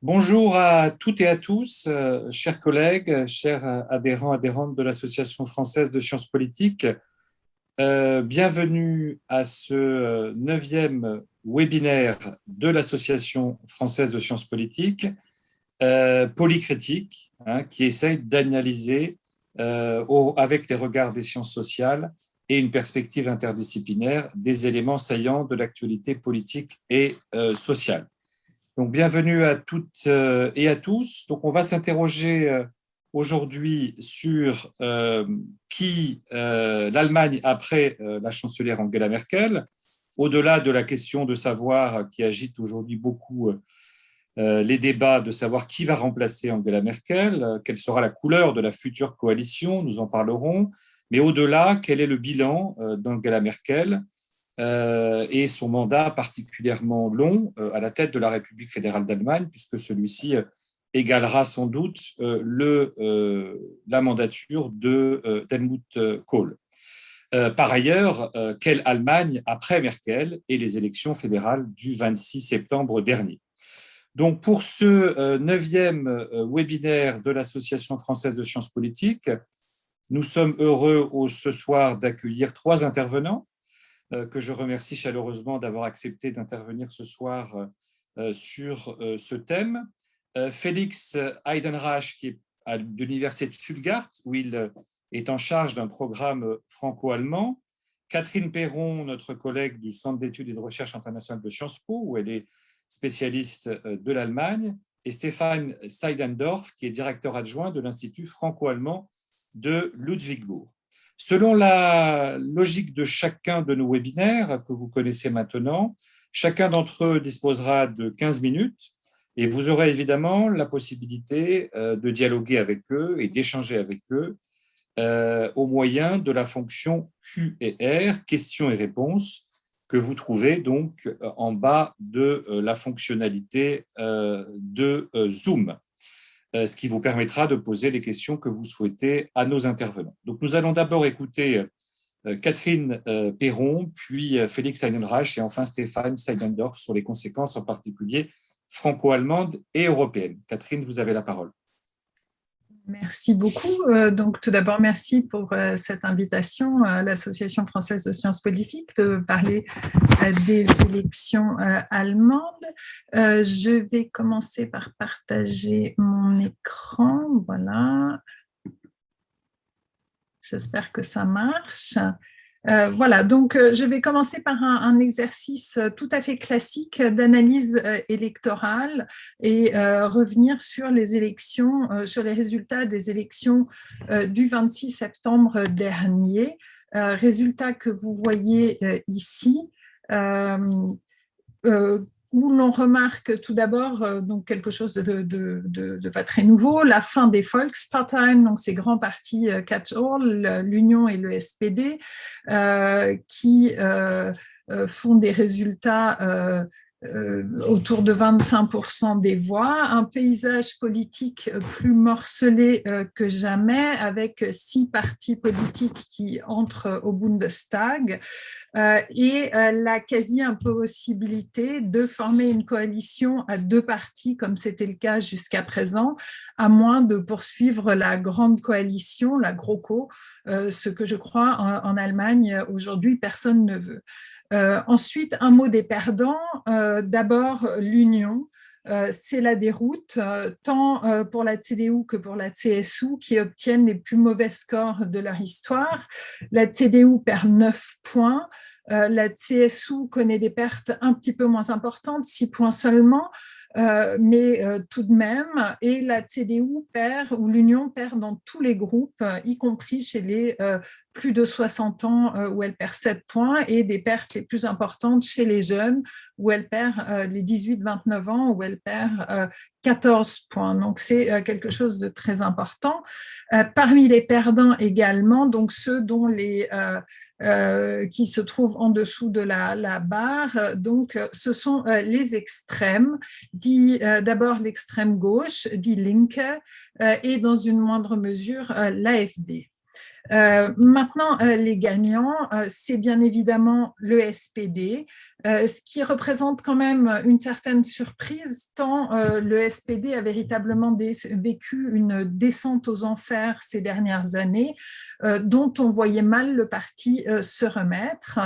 Bonjour à toutes et à tous, chers collègues, chers adhérents, adhérentes de l'Association française de sciences politiques. Bienvenue à ce neuvième webinaire de l'Association française de sciences politiques, Polycritique, qui essaye d'analyser avec les regards des sciences sociales et une perspective interdisciplinaire des éléments saillants de l'actualité politique et sociale. Donc, bienvenue à toutes et à tous. Donc, on va s'interroger aujourd'hui sur qui l'Allemagne après la chancelière Angela Merkel, au-delà de la question de savoir, qui agite aujourd'hui beaucoup les débats, de savoir qui va remplacer Angela Merkel, quelle sera la couleur de la future coalition, nous en parlerons, mais au-delà, quel est le bilan d'Angela Merkel et son mandat particulièrement long à la tête de la République fédérale d'Allemagne, puisque celui-ci égalera sans doute la mandature d'Helmut Kohl. Par ailleurs, quelle Allemagne après Merkel et les élections fédérales du 26 septembre dernier. Donc, pour ce neuvième webinaire de l'Association française de sciences politiques, nous sommes heureux ce soir d'accueillir trois intervenants que je remercie chaleureusement d'avoir accepté d'intervenir ce soir sur ce thème. Félix Heidenreich, qui est de l'université de Stuttgart, où il est en charge d'un programme franco-allemand. Catherine Perron, notre collègue du Centre d'études et de recherche internationale de Sciences Po, où elle est spécialiste de l'Allemagne. Et Stéphane Seidendorf, qui est directeur adjoint de l'Institut franco-allemand de Ludwigsburg. Selon la logique de chacun de nos webinaires que vous connaissez maintenant, chacun d'entre eux disposera de 15 minutes et vous aurez évidemment la possibilité de dialoguer avec eux et d'échanger avec eux au moyen de la fonction Q&R, questions et réponses, que vous trouvez donc en bas de la fonctionnalité de Zoom, ce qui vous permettra de poser les questions que vous souhaitez à nos intervenants. Donc, nous allons d'abord écouter Catherine Perron, puis Félix Heidenreich et enfin Stéphane Seidendorf sur les conséquences en particulier franco-allemandes et européennes. Catherine, vous avez la parole. Merci beaucoup. Donc, tout d'abord, merci pour cette invitation à l'Association française de sciences politiques de parler des élections allemandes. Je vais commencer par partager mon écran. Voilà. J'espère que ça marche. Voilà, donc je vais commencer par un exercice tout à fait classique d'analyse électorale et revenir sur les élections, sur les résultats des élections du 26 septembre dernier, résultats que vous voyez ici. Où l'on remarque tout d'abord donc quelque chose de pas très nouveau, la fin des Volksparteien, donc ces grands partis catch-all, l'Union et le SPD, qui font des résultats autour de 25% des voix, un paysage politique plus morcelé que jamais, avec 6 partis politiques qui entrent au Bundestag, et la quasi-impossibilité de former une coalition à 2 partis, comme c'était le cas jusqu'à présent, à moins de poursuivre la grande coalition, la GroKo, ce que je crois en Allemagne aujourd'hui personne ne veut. Ensuite, un mot des perdants. D'abord, l'Union. C'est la déroute, tant pour la CDU que pour la CSU, qui obtiennent les plus mauvais scores de leur histoire. La CDU perd 9 points. La CSU connaît des pertes un petit peu moins importantes, 6 points seulement, mais tout de même. Et la CDU perd, ou l'Union perd dans tous les groupes, y compris chez les plus de 60 ans, où elle perd 7 points, et des pertes les plus importantes chez les jeunes, où elle perd les 18-29 ans, où elle perd 14 points. Donc, c'est quelque chose de très important. Parmi les perdants également, donc ceux dont qui se trouvent en dessous de la barre, donc ce sont les extrêmes, dit d'abord l'extrême gauche, dit Linke, et dans une moindre mesure l'AfD. Maintenant, les gagnants, c'est bien évidemment le SPD, ce qui représente quand même une certaine surprise, tant le SPD a véritablement vécu une descente aux enfers ces dernières années, dont on voyait mal le parti se remettre.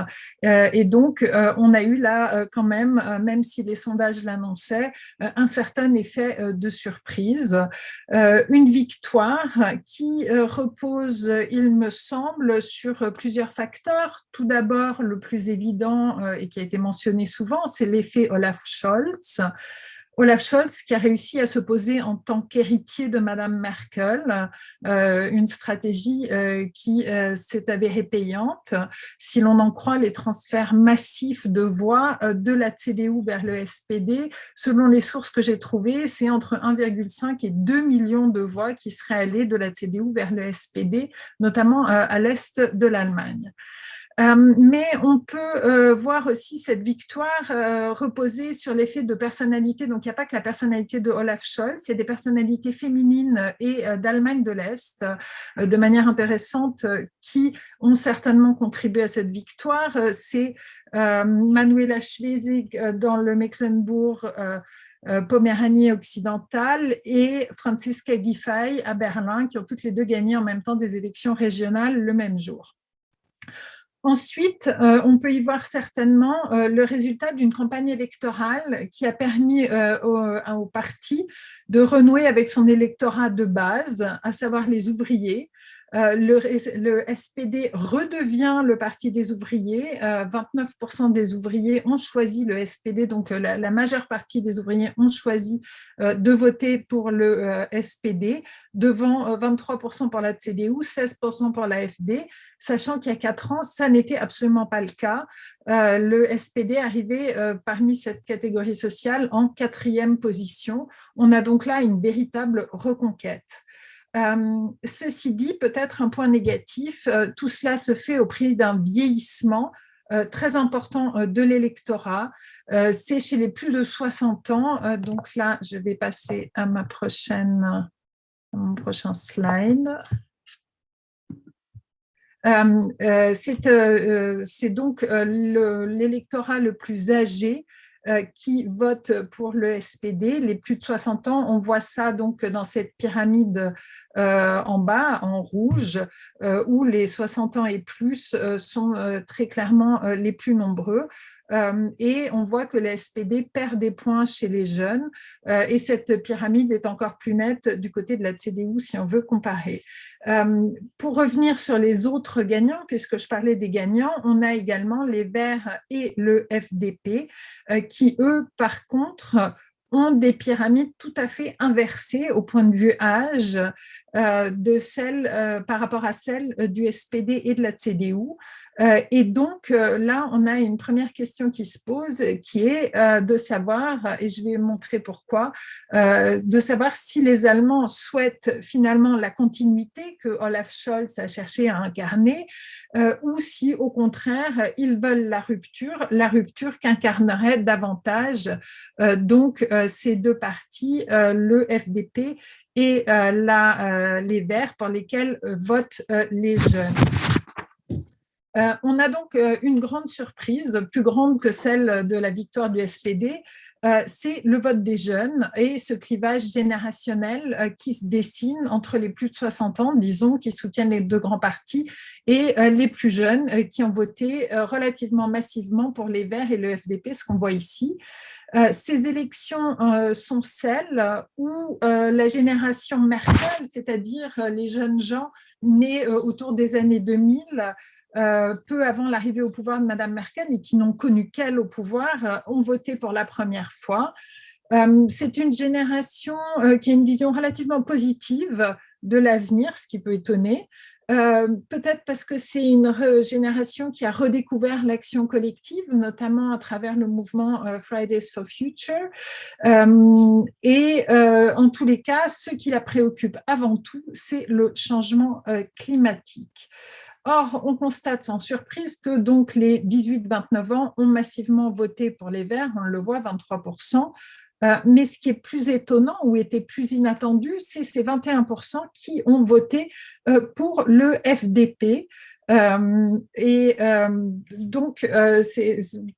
Et donc, on a eu là quand même si les sondages l'annonçaient, un certain effet de surprise. Une victoire qui repose, il me semble, sur plusieurs facteurs. Tout d'abord, le plus évident et qui a été mentionné souvent, c'est l'effet Olaf Scholz. Olaf Scholz qui a réussi à se poser en tant qu'héritier de Madame Merkel, une stratégie qui s'est avérée payante. Si l'on en croit les transferts massifs de voix de la CDU vers le SPD, selon les sources que j'ai trouvées, c'est entre 1,5 et 2 millions de voix qui seraient allées de la CDU vers le SPD, notamment à l'est de l'Allemagne. Mais on peut voir aussi cette victoire reposer sur l'effet de personnalité. Donc, il n'y a pas que la personnalité de Olaf Scholz, il y a des personnalités féminines et d'Allemagne de l'Est, de manière intéressante, qui ont certainement contribué à cette victoire. C'est Manuela Schwesig dans le Mecklembourg, Poméranie occidentale et Franziska Giffey à Berlin, qui ont toutes les deux gagné en même temps des élections régionales le même jour. Ensuite, on peut y voir certainement le résultat d'une campagne électorale qui a permis au parti de renouer avec son électorat de base, à savoir les ouvriers. Le SPD redevient le parti des ouvriers. 29% des ouvriers ont choisi le SPD, donc la majeure partie des ouvriers ont choisi de voter pour le SPD, devant 23% pour la CDU, 16% pour l'AfD, sachant qu'il y a 4 ans, ça n'était absolument pas le cas. Le SPD arrivait parmi cette catégorie sociale en 4e position. On a donc là une véritable reconquête. Ceci dit, peut-être un point négatif, tout cela se fait au prix d'un vieillissement très important de l'électorat. C'est chez les plus de 60 ans. Donc là, je vais passer à mon prochain slide. C'est donc l'électorat le plus âgé qui vote pour le SPD, les plus de 60 ans. On voit ça donc dans cette pyramide en bas, en rouge, où les 60 ans et plus sont très clairement les plus nombreux. Et on voit que le SPD perd des points chez les jeunes et cette pyramide est encore plus nette du côté de la CDU si on veut comparer. Pour revenir sur les autres gagnants, puisque je parlais des gagnants, on a également les Verts et le FDP qui, eux, par contre, ont des pyramides tout à fait inversées au point de vue âge par rapport à celles du SPD et de la CDU. Et donc, là, on a une première question qui se pose, qui est de savoir, et je vais montrer pourquoi, de savoir si les Allemands souhaitent finalement la continuité que Olaf Scholz a cherché à incarner, ou si, au contraire, ils veulent la rupture qu'incarnerait davantage donc ces deux partis, le FDP et les Verts, pour lesquels votent les jeunes. On a donc une grande surprise, plus grande que celle de la victoire du SPD, c'est le vote des jeunes et ce clivage générationnel qui se dessine entre les plus de 60 ans, disons, qui soutiennent les deux grands partis, et les plus jeunes qui ont voté relativement massivement pour les Verts et le FDP, ce qu'on voit ici. Ces élections sont celles où la génération Merkel, c'est-à-dire les jeunes gens nés autour des années 2000, peu avant l'arrivée au pouvoir de Madame Merkel et qui n'ont connu qu'elle au pouvoir, ont voté pour la première fois. C'est une génération qui a une vision relativement positive de l'avenir, ce qui peut étonner. Peut-être parce que c'est une génération qui a redécouvert l'action collective, notamment à travers le mouvement Fridays for Future. En tous les cas, ce qui la préoccupe avant tout, c'est le changement climatique. Or, on constate sans surprise que donc les 18-29 ans ont massivement voté pour les Verts, on le voit, 23%, Mais ce qui est plus étonnant ou était plus inattendu, c'est ces 21% qui ont voté pour le FDP.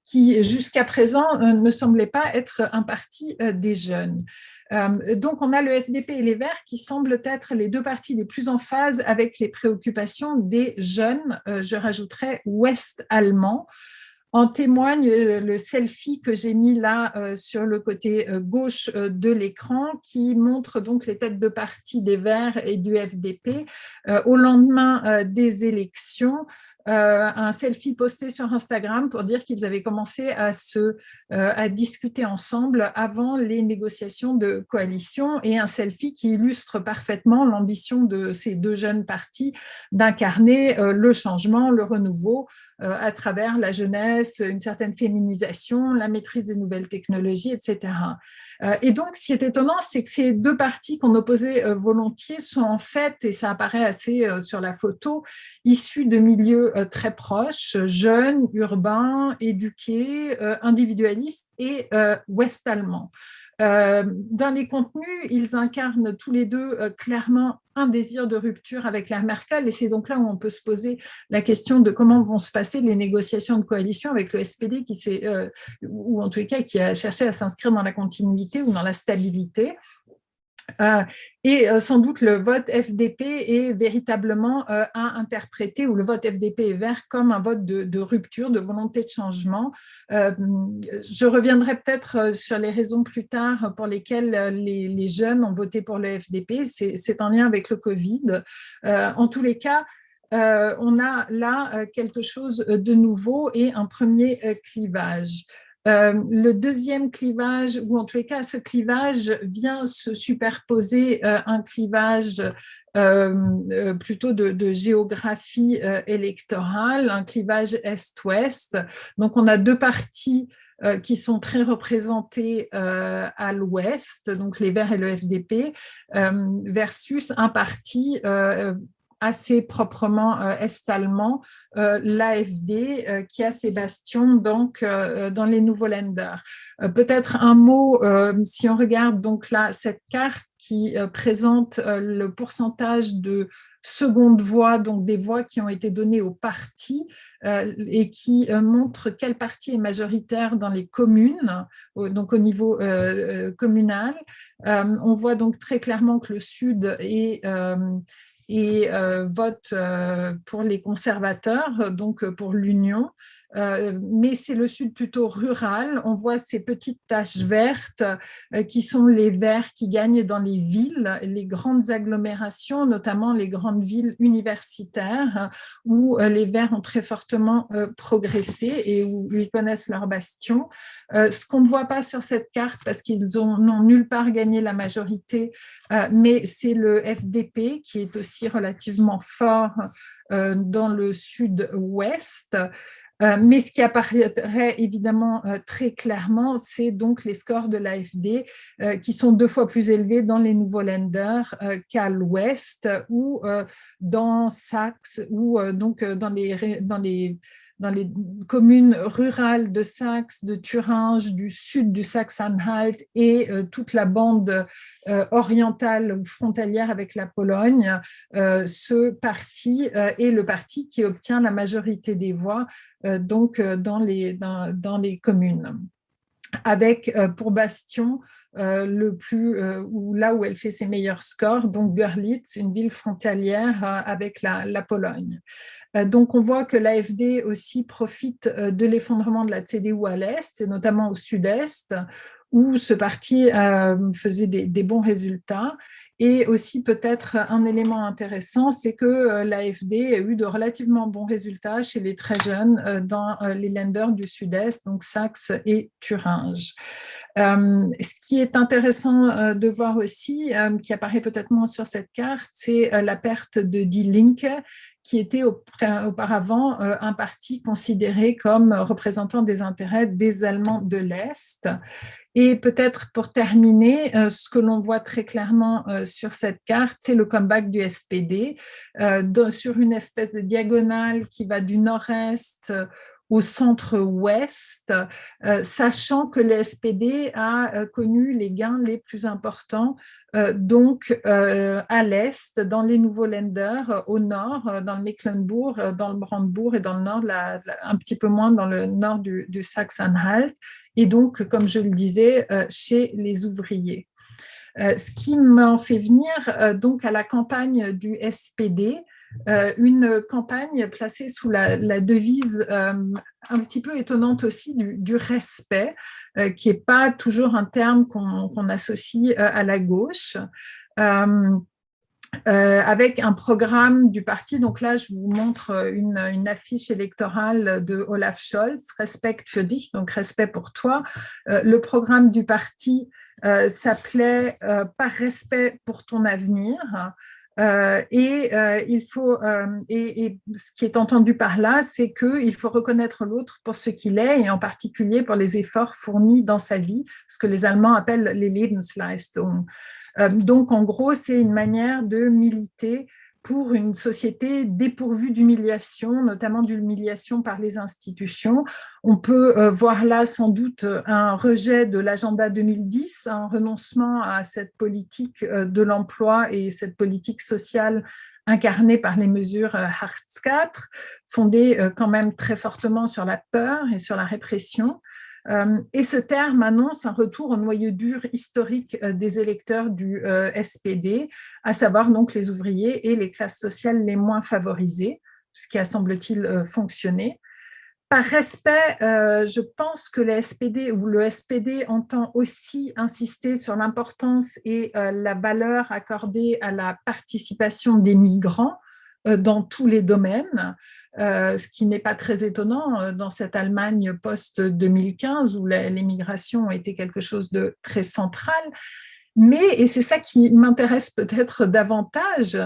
Qui jusqu'à présent ne semblait pas être un parti des jeunes. Donc on a le FDP et les Verts qui semblent être les deux partis les plus en phase avec les préoccupations des jeunes, je rajouterais ouest-allemands. En témoigne le selfie que j'ai mis là sur le côté gauche de l'écran qui montre donc les têtes de parti des Verts et du FDP au lendemain des élections. Un selfie posté sur Instagram pour dire qu'ils avaient commencé à discuter ensemble avant les négociations de coalition, et un selfie qui illustre parfaitement l'ambition de ces deux jeunes partis d'incarner le changement, le renouveau à travers la jeunesse, une certaine féminisation, la maîtrise des nouvelles technologies, etc. Et donc, ce qui est étonnant, c'est que ces deux partis qu'on opposait volontiers sont en fait, et ça apparaît assez sur la photo, issus de milieux très proches, jeunes, urbains, éduqués, individualistes et ouest-allemands. Dans les contenus, ils incarnent tous les deux clairement un désir de rupture avec la Merkel, et c'est donc là où on peut se poser la question de comment vont se passer les négociations de coalition avec le SPD ou en tous les cas qui a cherché à s'inscrire dans la continuité ou dans la stabilité. Sans doute le vote FDP est véritablement à interpréter, ou le vote FDP et Vert, comme un vote de rupture, de volonté de changement. Je reviendrai peut-être sur les raisons plus tard pour lesquelles les jeunes ont voté pour le FDP. C'est en lien avec le Covid. En tous les cas, on a là quelque chose de nouveau et un premier clivage. Le deuxième clivage, ou en tous les cas, ce clivage vient se superposer un clivage plutôt de géographie électorale, un clivage est-ouest. Donc, on a deux partis qui sont très représentés à l'ouest, donc les Verts et le FDP, versus un parti assez proprement est-allemand, l'AfD, qui a ses bastions donc, dans les nouveaux Länder. Peut-être un mot, si on regarde donc là, cette carte qui présente le pourcentage de seconde voix, donc des voix qui ont été données aux partis, et qui montre quel parti est majoritaire dans les communes, donc au niveau communal. On voit donc très clairement que le Sud vote pour les conservateurs, donc pour l'Union. Mais c'est le Sud plutôt rural. On voit ces petites taches vertes qui sont les Verts qui gagnent dans les villes, les grandes agglomérations, notamment les grandes villes universitaires, où les Verts ont très fortement progressé et où ils connaissent leur bastion. Ce qu'on ne voit pas sur cette carte, parce qu'ils n'ont nulle part gagné la majorité, mais c'est le FDP qui est aussi relativement fort dans le sud-ouest. Mais ce qui apparaîtrait évidemment très clairement, c'est donc les scores de l'AfD qui sont 2 fois plus élevés dans les nouveaux Länder qu'à l'ouest, ou dans Saxe, ou donc dans les communes rurales de Saxe, de Thuringe, du sud du Saxe-Anhalt et toute la bande orientale ou frontalière avec la Pologne. Ce parti est le parti qui obtient la majorité des voix donc dans les communes, avec pour bastion là où elle fait ses meilleurs scores, donc Görlitz, une ville frontalière avec la Pologne. Donc, on voit que l'AfD aussi profite de l'effondrement de la CDU à l'Est, et notamment au Sud-Est, où ce parti faisait des bons résultats. Et aussi, peut-être un élément intéressant, c'est que l'AfD a eu de relativement bons résultats chez les très jeunes dans les Länder du Sud-Est, donc Saxe et Thuringe. Ce qui est intéressant de voir aussi, qui apparaît peut-être moins sur cette carte, c'est la perte de Die Linke, qui était auparavant un parti considéré comme représentant des intérêts des Allemands de l'Est. Et peut-être pour terminer, ce que l'on voit très clairement sur cette carte, c'est le comeback du SPD sur une espèce de diagonale qui va du nord-est au centre-ouest, sachant que le SPD a connu les gains les plus importants donc à l'est, dans les nouveaux Länder, au nord, dans le Mecklembourg, dans le Brandebourg et dans le nord, un petit peu moins dans le nord du Saxe-Anhalt, et donc, comme je le disais, chez les ouvriers. Ce qui m'en fait venir donc à la campagne du SPD, une campagne placée sous la devise un petit peu étonnante aussi du respect, qui n'est pas toujours un terme qu'on associe à la gauche. Avec un programme du parti. Donc là, je vous montre une affiche électorale de Olaf Scholz, Respekt für dich, donc respect pour toi. Le programme du parti s'appelait Par respect pour ton avenir. Il faut, et ce qui est entendu par là, c'est qu'il faut reconnaître l'autre pour ce qu'il est, et en particulier pour les efforts fournis dans sa vie, ce que les Allemands appellent les Lebensleistung. Donc, en gros, c'est une manière de militer pour une société dépourvue d'humiliation, notamment d'humiliation par les institutions. On peut voir là sans doute un rejet de l'agenda 2010, un renoncement à cette politique de l'emploi et cette politique sociale incarnée par les mesures Hartz IV, fondées quand même très fortement sur la peur et sur la répression. Et ce terme annonce un retour au noyau dur historique des électeurs du SPD, à savoir donc les ouvriers et les classes sociales les moins favorisées, ce qui a semble-t-il fonctionné. Par respect, je pense que le SPD entend aussi insister sur l'importance et la valeur accordée à la participation des migrants dans tous les domaines, ce qui n'est pas très étonnant dans cette Allemagne post-2015 où l'immigration était quelque chose de très central. Mais, et c'est ça qui m'intéresse peut-être davantage,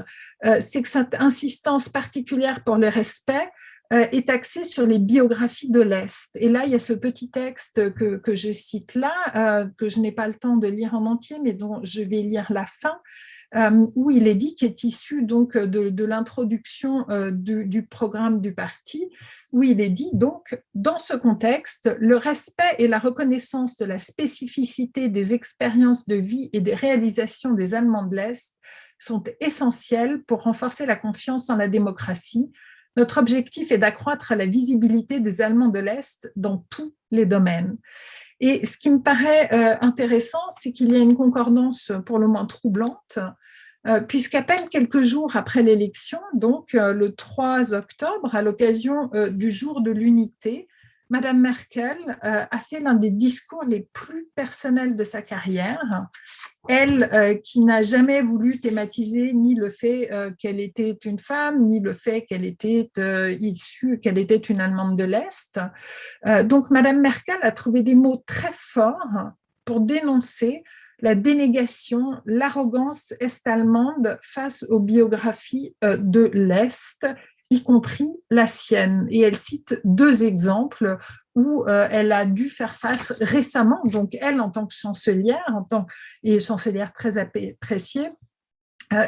c'est que cette insistance particulière pour le respect est axée sur les biographies de l'Est. Et là, il y a ce petit texte que je cite là, que je n'ai pas le temps de lire en entier, mais dont je vais lire la fin, où il est dit, qui est issu donc de l'introduction du programme du parti, où il est dit donc, dans ce contexte, le respect et la reconnaissance de la spécificité des expériences de vie et des réalisations des Allemands de l'Est sont essentiels pour renforcer la confiance dans la démocratie. Notre objectif est d'accroître la visibilité des Allemands de l'Est dans tous les domaines. Et ce qui me paraît intéressant, c'est qu'il y a une concordance pour le moins troublante, puisqu'à peine quelques jours après l'élection, donc le 3 octobre, à l'occasion du jour de l'unité, Madame Merkel a fait l'un des discours les plus personnels de sa carrière. Elle, qui n'a jamais voulu thématiser ni le fait qu'elle était une femme, ni le fait qu'elle était issue, qu'elle était une Allemande de l'Est. Donc, Madame Merkel a trouvé des mots très forts pour dénoncer la dénégation, l'arrogance est-allemande face aux biographies de l'Est, y compris la sienne. Et elle cite deux exemples où elle a dû faire face récemment, donc elle en tant que chancelière, et chancelière très appréciée,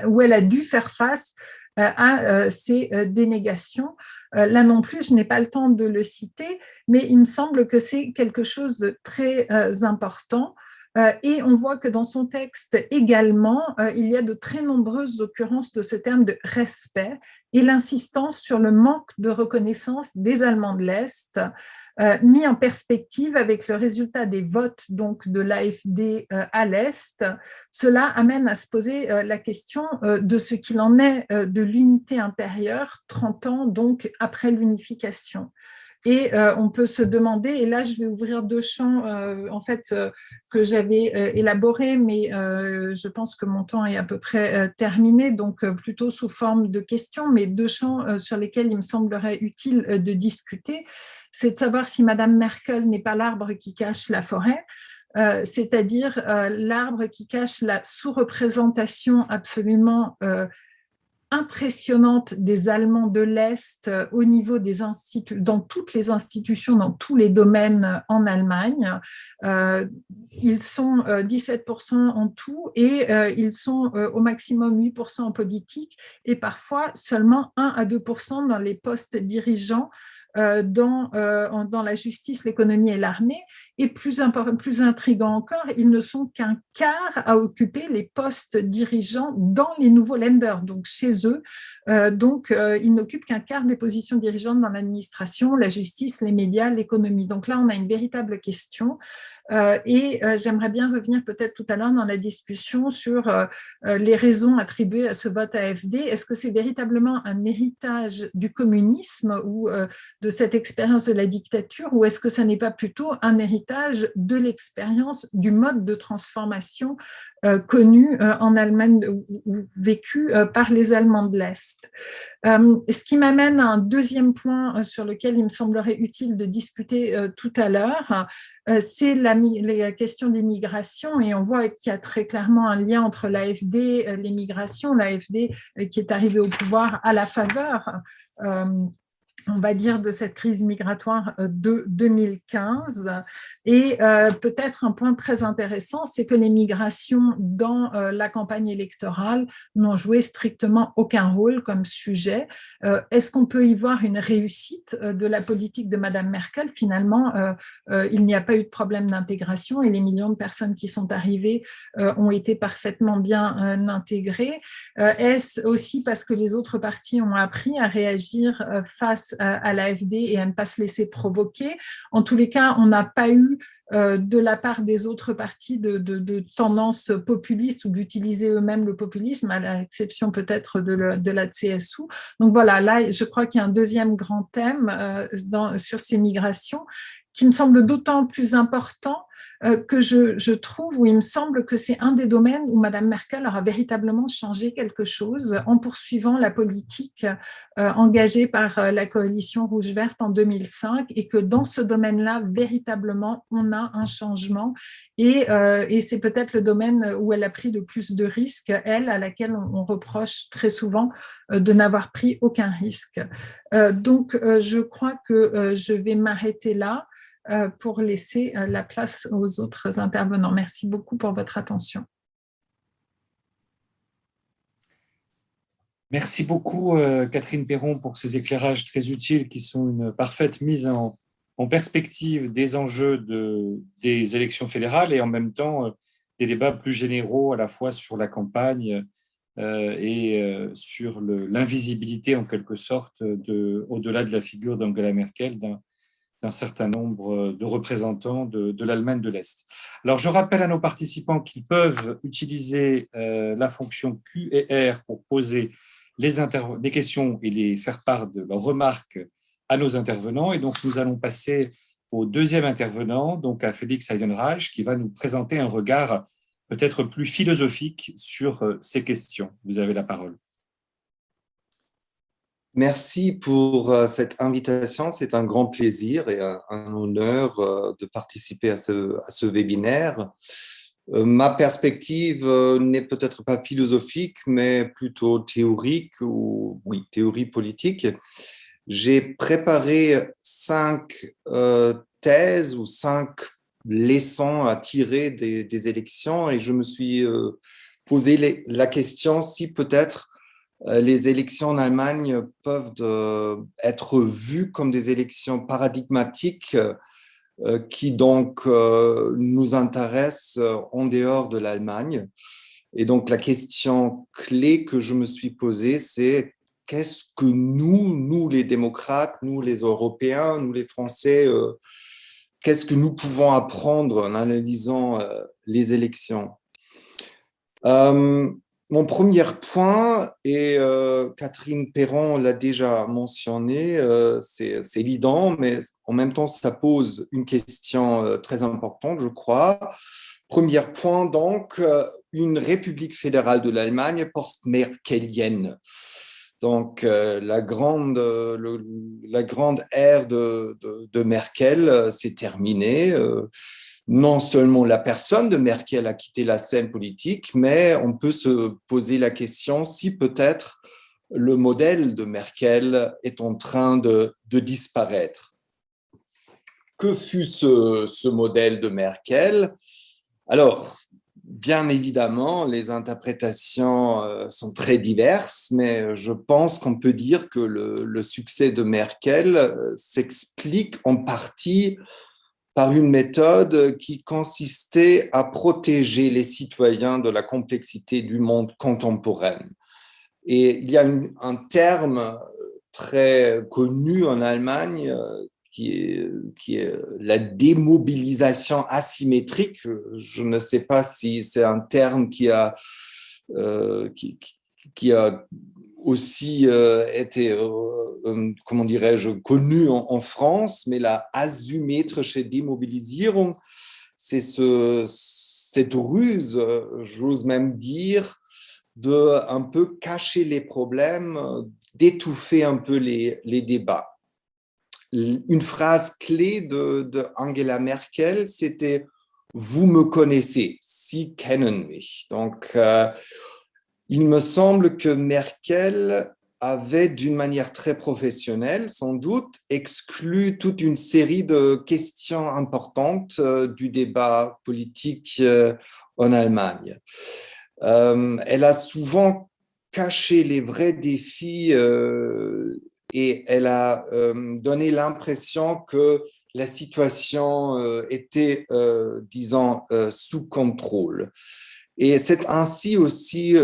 où elle a dû faire face à ces dénégations. Là non plus, je n'ai pas le temps de le citer, mais il me semble que c'est quelque chose de très important. Et on voit que dans son texte également, il y a de très nombreuses occurrences de ce terme de respect et l'insistance sur le manque de reconnaissance des Allemands de l'Est, mis en perspective avec le résultat des votes donc, de l'AfD à l'Est. Cela amène à se poser la question de ce qu'il en est de l'unité intérieure 30 ans donc, après l'unification. Et on peut se demander, et là je vais ouvrir deux champs en fait que j'avais élaborés, mais je pense que mon temps est à peu près terminé, donc plutôt sous forme de questions, mais deux champs sur lesquels il me semblerait utile de discuter, c'est de savoir si Madame Merkel n'est pas l'arbre qui cache la forêt, c'est-à-dire l'arbre qui cache la sous-représentation absolument impressionnante des Allemands de l'Est au niveau des dans toutes les institutions, dans tous les domaines en Allemagne. Ils sont 17% en tout et ils sont au maximum 8% en politique et parfois seulement 1 à 2% dans les postes dirigeants dans la justice, l'économie et l'armée. Et plus intriguant encore, ils ne sont qu'un quart à occuper les postes dirigeants dans les nouveaux lenders, donc chez eux. Ils n'occupent qu'un quart des positions dirigeantes dans l'administration, la justice, les médias, l'économie. Donc là, on a une véritable question. J'aimerais bien revenir peut-être tout à l'heure dans la discussion sur les raisons attribuées à ce vote AfD. Est-ce que c'est véritablement un héritage du communisme ou de cette expérience de la dictature, ou est-ce que ça n'est pas plutôt un héritage de l'expérience du mode de transformation connu en Allemagne ou vécu par les Allemands de l'Est? Ce qui m'amène à un deuxième point sur lequel il me semblerait utile de discuter tout à l'heure, c'est la question des migrations, et on voit qu'il y a très clairement un lien entre l'AfD, les migrations, l'AfD qui est arrivée au pouvoir à la faveur on va dire, de cette crise migratoire de 2015. Et peut-être un point très intéressant, c'est que les migrations dans la campagne électorale n'ont joué strictement aucun rôle comme sujet. Est-ce qu'on peut y voir une réussite de la politique de Madame Merkel? Finalement, il n'y a pas eu de problème d'intégration et les millions de personnes qui sont arrivées ont été parfaitement bien intégrées. Est-ce aussi parce que les autres partis ont appris à réagir face à l'AfD et à ne pas se laisser provoquer? En tous les cas, on n'a pas eu de la part des autres partis de tendance populiste ou d'utiliser eux-mêmes le populisme, à l'exception peut-être de la CSU. Donc voilà, là, je crois qu'il y a un deuxième grand thème sur ces migrations qui me semble d'autant plus important que je trouve, où il me semble que c'est un des domaines où Madame Merkel aura véritablement changé quelque chose en poursuivant la politique engagée par la coalition rouge-verte en 2005, et que dans ce domaine-là, véritablement, on a un changement. Et c'est peut-être le domaine où elle a pris le plus de risques, elle, à laquelle on reproche très souvent de n'avoir pris aucun risque. Je crois que je vais m'arrêter là pour laisser la place aux autres intervenants. Merci beaucoup pour votre attention. Merci beaucoup, Catherine Perron, pour ces éclairages très utiles qui sont une parfaite mise en perspective des enjeux des élections fédérales et en même temps des débats plus généraux à la fois sur la campagne et sur l'invisibilité en quelque sorte au-delà de la figure d'Angela Merkel, d'un certain nombre de représentants de l'Allemagne de l'Est. Alors, je rappelle à nos participants qu'ils peuvent utiliser la fonction Q et R pour poser les questions et les faire part de leurs remarques à nos intervenants. Et donc, nous allons passer au deuxième intervenant, donc à Félix Heidenreich, qui va nous présenter un regard peut-être plus philosophique sur ces questions. Vous avez la parole. Merci pour cette invitation. C'est un grand plaisir et un honneur de participer à ce webinaire. Ma perspective n'est peut-être pas philosophique, mais plutôt théorique, ou oui, théorie politique. J'ai préparé 5 thèses ou 5 leçons à tirer des élections, et je me suis posé la question si peut-être les élections en Allemagne peuvent être vues comme des élections paradigmatiques qui donc nous intéressent en dehors de l'Allemagne. Et donc la question clé que je me suis posée, c'est qu'est-ce que nous les démocrates, nous les Européens, nous les Français, qu'est-ce que nous pouvons apprendre en analysant les élections? Mon premier point, et Catherine Perron l'a déjà mentionné, c'est évident, mais en même temps, ça pose une question très importante, je crois. Premier point, donc, une république fédérale de l'Allemagne post-merkelienne. Donc, la grande ère de Merkel s'est terminée. Non seulement la personne de Merkel a quitté la scène politique, mais on peut se poser la question si peut-être le modèle de Merkel est en train de disparaître. Que fut ce modèle de Merkel? Alors, bien évidemment, les interprétations sont très diverses, mais je pense qu'on peut dire que le succès de Merkel s'explique en partie par une méthode qui consistait à protéger les citoyens de la complexité du monde contemporain. Et il y a un terme très connu en Allemagne qui est la démobilisation asymétrique. Je ne sais pas si c'est un terme qui a aussi été, comment dirais-je, connu en France, mais la asymmetrische Demobilisierung, c'est cette ruse, j'ose même dire, de un peu cacher les problèmes, d'étouffer un peu les débats. Une phrase clé de Angela Merkel, c'était « Vous me connaissez, Sie kennen mich ». Donc, il me semble que Merkel avait, d'une manière très professionnelle, sans doute, exclu toute une série de questions importantes du débat politique en Allemagne. Elle a souvent caché les vrais défis et elle a donné l'impression que la situation était, disons, sous contrôle. Et c'est ainsi aussi,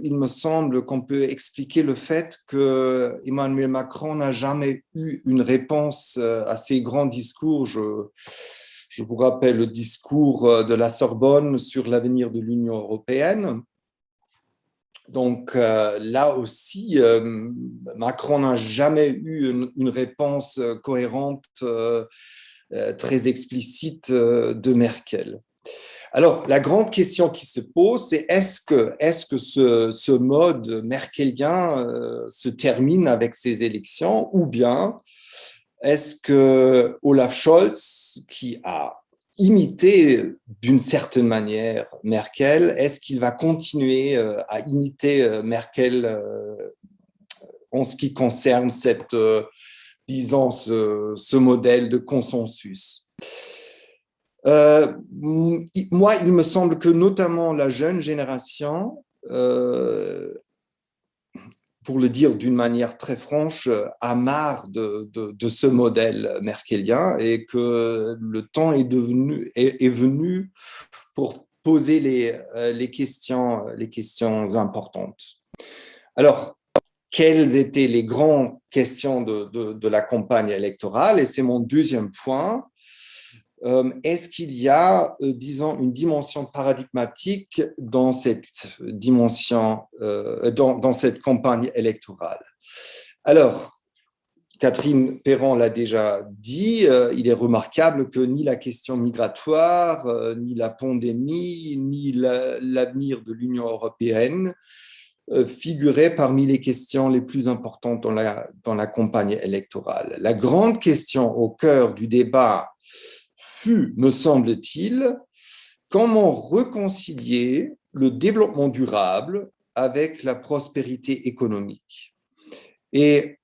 il me semble, qu'on peut expliquer le fait que Emmanuel Macron n'a jamais eu une réponse à ces grands discours. Je vous rappelle le discours de la Sorbonne sur l'avenir de l'Union européenne. Donc là aussi, Macron n'a jamais eu une réponse cohérente, très explicite de Merkel. Alors, la grande question qui se pose, c'est est-ce que ce mode merkelien se termine avec ces élections, ou bien est-ce que Olaf Scholz, qui a imité d'une certaine manière Merkel, est-ce qu'il va continuer à imiter Merkel en ce qui concerne disons, ce modèle de consensus? Moi, il me semble que notamment la jeune génération, pour le dire d'une manière très franche, a marre de ce modèle merkelien et que le temps est venu pour poser les questions importantes. Alors, quelles étaient les grandes questions de la campagne électorale? Et c'est mon deuxième point. Est-ce qu'il y a, disons, une dimension paradigmatique dans cette dimension, dans cette campagne électorale? Alors, Catherine Perron l'a déjà dit, il est remarquable que ni la question migratoire, ni la pandémie, ni l'avenir de l'Union européenne figuraient parmi les questions les plus importantes dans la campagne électorale. La grande question au cœur du débat fut, me semble-t-il, comment réconcilier le développement durable avec la prospérité économique. Et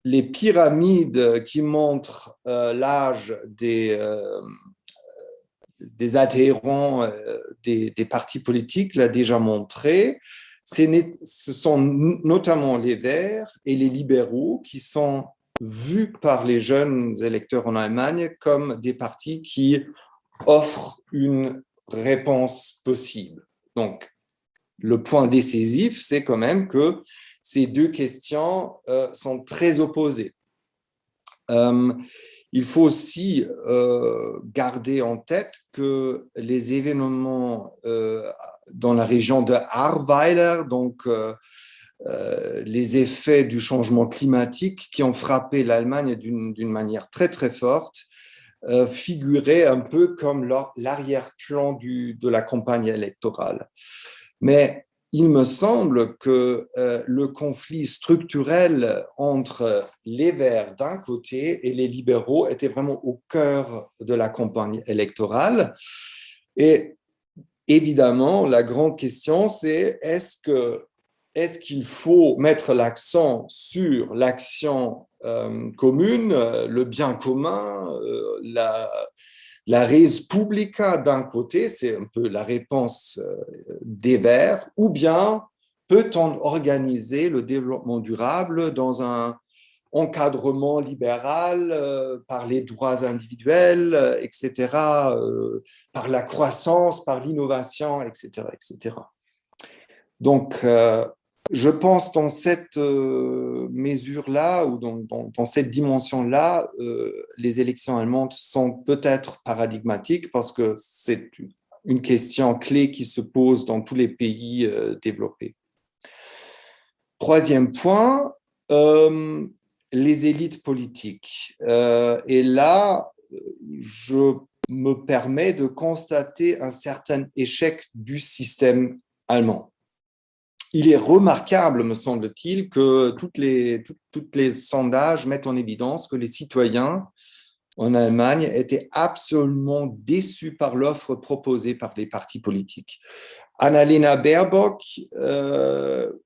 les pyramides qui montrent l'âge des adhérents des partis politiques l'a déjà montré. Ce sont notamment les Verts et les libéraux qui sont vus par les jeunes électeurs en Allemagne comme des partis qui offrent une réponse possible. Donc, le point décisif, c'est quand même que ces deux questions sont très opposées. Il faut aussi garder en tête que les événements dans la région de Ahrweiler, donc les effets du changement climatique qui ont frappé l'Allemagne d'une manière très très forte, figuraient un peu comme l'arrière-plan de la campagne électorale. Mais il me semble que le conflit structurel entre les Verts d'un côté et les libéraux était vraiment au cœur de la campagne électorale. Et évidemment, la grande question, c'est est-ce qu'il faut mettre l'accent sur l'action commune, le bien commun, La res publica d'un côté, c'est un peu la réponse des Verts, ou bien peut-on organiser le développement durable dans un encadrement libéral par les droits individuels, etc., par la croissance, par l'innovation, etc., etc. Donc, je pense dans cette mesure-là ou dans cette dimension-là, les élections allemandes sont peut-être paradigmatiques parce que c'est une question clé qui se pose dans tous les pays développés. Troisième point, les élites politiques. Et là, je me permets de constater un certain échec du système allemand. Il est remarquable, me semble-t-il, que toutes les sondages mettent en évidence que les citoyens en Allemagne étaient absolument déçus par l'offre proposée par les partis politiques. Annalena Baerbock,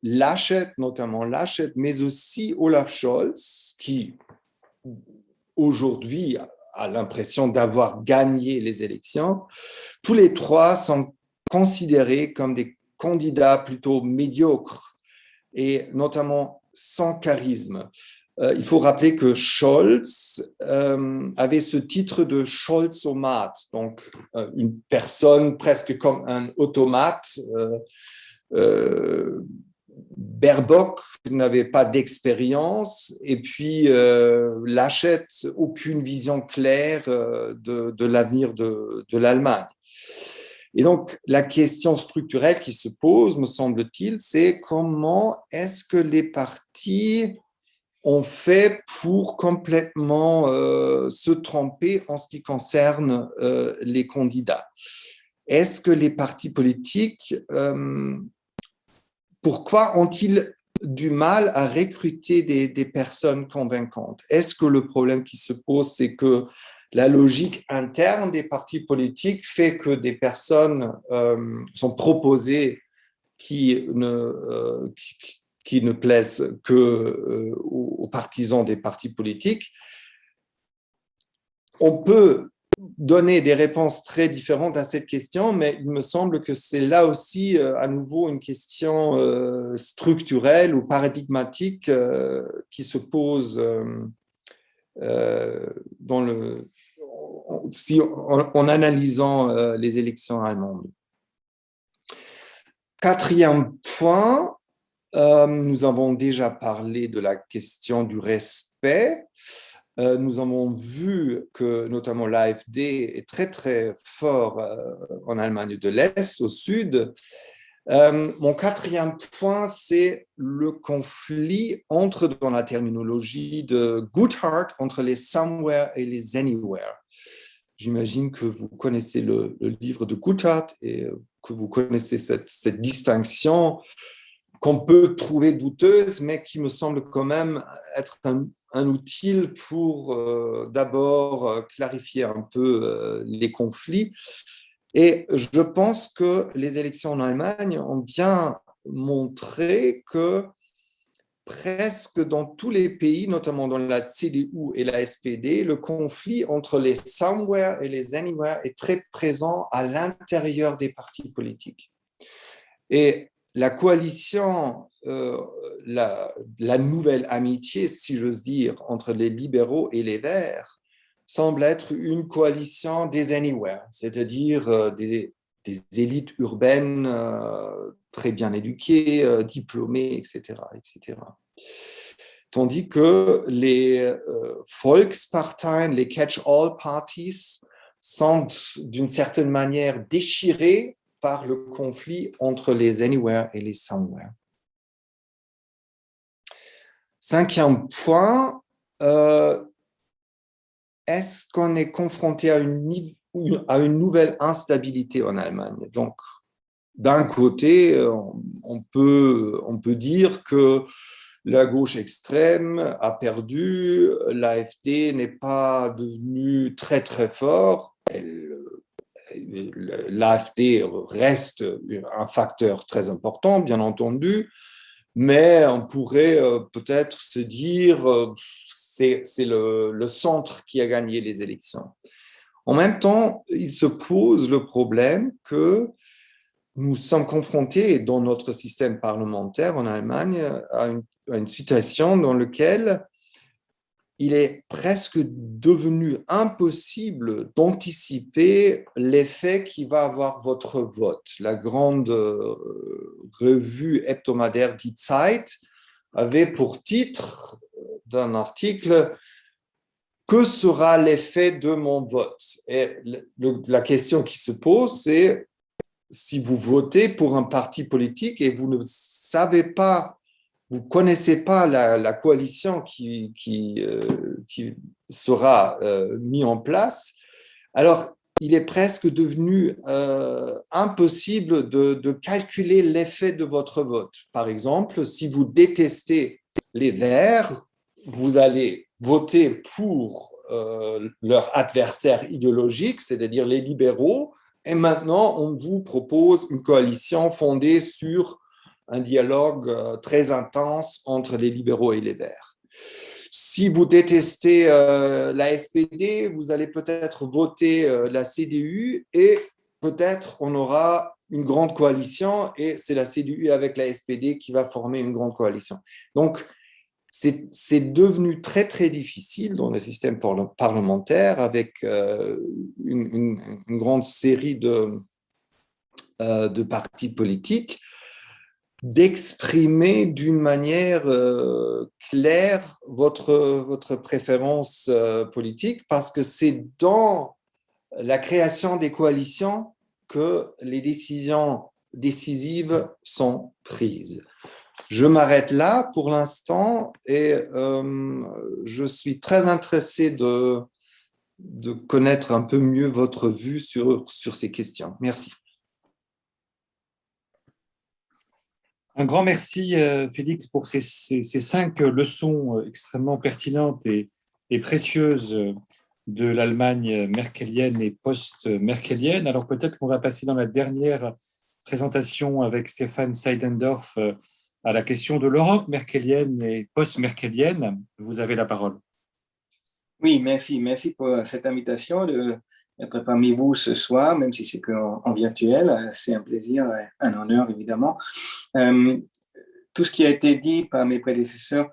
Laschet, notamment Laschet, mais aussi Olaf Scholz, qui aujourd'hui a l'impression d'avoir gagné les élections, tous les trois sont considérés comme des candidats plutôt médiocres et notamment sans charisme. Il faut rappeler que Scholz avait ce titre de Scholzomat, donc une personne presque comme un automate. Baerbock n'avait pas d'expérience et puis Laschet aucune vision claire de l'avenir de l'Allemagne. Et donc, la question structurelle qui se pose, me semble-t-il, c'est comment est-ce que les partis ont fait pour complètement se tromper en ce qui concerne les candidats. Est-ce que les partis politiques, pourquoi ont-ils du mal à recruter des personnes convaincantes? Est-ce que le problème qui se pose, c'est que la logique interne des partis politiques fait que des personnes sont proposées qui ne plaisent qu'aux partisans des partis politiques? On peut donner des réponses très différentes à cette question, mais il me semble que c'est là aussi à nouveau une question structurelle ou paradigmatique qui se pose en analysant les élections allemandes. Quatrième point, nous avons déjà parlé de la question du respect. Nous avons vu que notamment l'AfD est très très fort en Allemagne de l'Est, au sud. Mon quatrième point, c'est le conflit dans la terminologie de Goodhart, entre les somewhere et les anywhere. J'imagine que vous connaissez le livre de Goodhart et que vous connaissez cette distinction qu'on peut trouver douteuse, mais qui me semble quand même être un outil pour d'abord clarifier un peu les conflits. Et je pense que les élections en Allemagne ont bien montré que presque dans tous les pays, notamment dans la CDU et la SPD, le conflit entre les somewhere et les anywhere est très présent à l'intérieur des partis politiques. Et la coalition, la nouvelle amitié, si j'ose dire, entre les libéraux et les Verts, semble être une coalition des anywhere, c'est-à-dire des élites urbaines très bien éduquées, diplômées, etc., etc. Tandis que les Volksparteien, les catch-all parties, sont d'une certaine manière déchirées par le conflit entre les anywhere et les somewhere. Cinquième point, est-ce qu'on est confronté à une nouvelle instabilité en Allemagne? Donc, d'un côté, on peut dire que la gauche extrême a perdu, l'AfD n'est pas devenue très très fort, l'AfD reste un facteur très important, bien entendu, mais on pourrait peut-être se dire c'est le centre qui a gagné les élections. En même temps, il se pose le problème que nous sommes confrontés dans notre système parlementaire en Allemagne à une situation dans laquelle il est presque devenu impossible d'anticiper l'effet qui va avoir votre vote. La grande revue hebdomadaire Die Zeit avait pour titre d'un article « Que sera l'effet de mon vote ?» Et la question qui se pose, c'est si vous votez pour un parti politique et vous ne savez pas, vous ne connaissez pas la coalition qui sera mise en place, alors il est presque devenu impossible de calculer l'effet de votre vote. Par exemple, si vous détestez les Verts, vous allez voter pour leur adversaire idéologique, c'est-à-dire les libéraux, et maintenant on vous propose une coalition fondée sur un dialogue très intense entre les libéraux et les Verts. Si vous détestez la SPD, vous allez peut-être voter la CDU et peut-être on aura une grande coalition et c'est la CDU avec la SPD qui va former une grande coalition. Donc, c'est devenu très, très difficile dans le système parlementaire avec une grande série de partis politiques d'exprimer d'une manière claire votre préférence politique parce que c'est dans la création des coalitions que les décisions décisives sont prises. Je m'arrête là pour l'instant et je suis très intéressé de connaître un peu mieux votre vue sur ces questions. Merci. Un grand merci, Félix, pour ces 5 leçons extrêmement pertinentes et précieuses de l'Allemagne merkelienne et post-merkelienne. Alors peut-être qu'on va passer dans la dernière présentation avec Stéphane Seidendorf à la question de l'Europe merkelienne et post-merkelienne. Vous avez la parole. Oui, merci. Merci pour cette invitation d'être parmi vous ce soir, même si c'est qu'en virtuel. C'est un plaisir, un honneur évidemment. Tout ce qui a été dit par mes prédécesseurs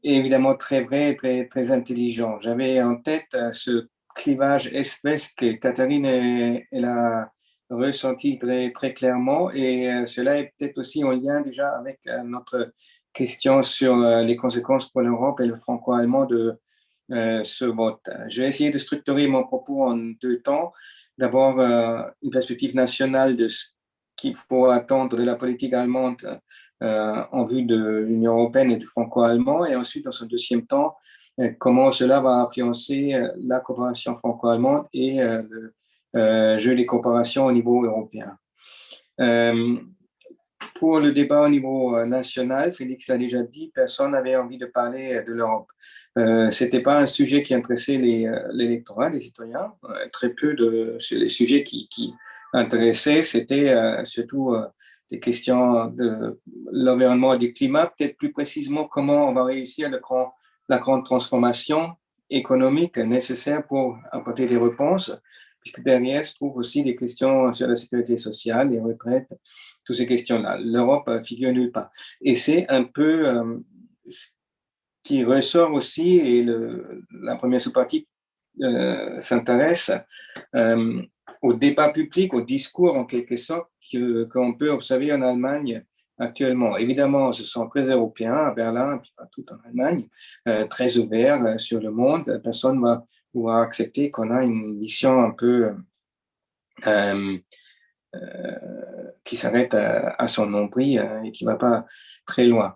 est évidemment très vrai, très, très intelligent. J'avais en tête ce clivage est-ouest que Catherine elle a ressenti très, très clairement et cela est peut-être aussi en lien déjà avec notre question sur les conséquences pour l'Europe et le franco-allemand de ce vote. Je vais essayer de structurer mon propos en 2 temps. D'abord, une perspective nationale de ce qu'il faut attendre de la politique allemande en vue de l'Union européenne et du franco-allemand. Et ensuite, dans ce deuxième temps, comment cela va influencer la coopération franco-allemande et le jeu des coopérations au niveau européen. Pour le débat au niveau national, Félix l'a déjà dit, personne n'avait envie de parler de l'Europe. Ce n'était pas un sujet qui intéressait l'électorat, les citoyens. Très peu sur les sujets qui intéressaient, c'était surtout des questions de l'environnement et du climat, peut-être plus précisément comment on va réussir la grande transformation économique nécessaire pour apporter des réponses, puisque derrière se trouvent aussi des questions sur la sécurité sociale, les retraites, toutes ces questions-là. L'Europe figure nulle part. Et c'est un peu ce qui ressort aussi, et la première sous-partie s'intéresse au débat public, au discours en quelque sorte qu'on peut observer en Allemagne actuellement. Évidemment, ce sont très européens à Berlin, puis partout en Allemagne, très ouverts sur le monde. Personne va pouvoir accepter qu'on a une vision un peu qui s'arrête à son nombril et qui ne va pas très loin.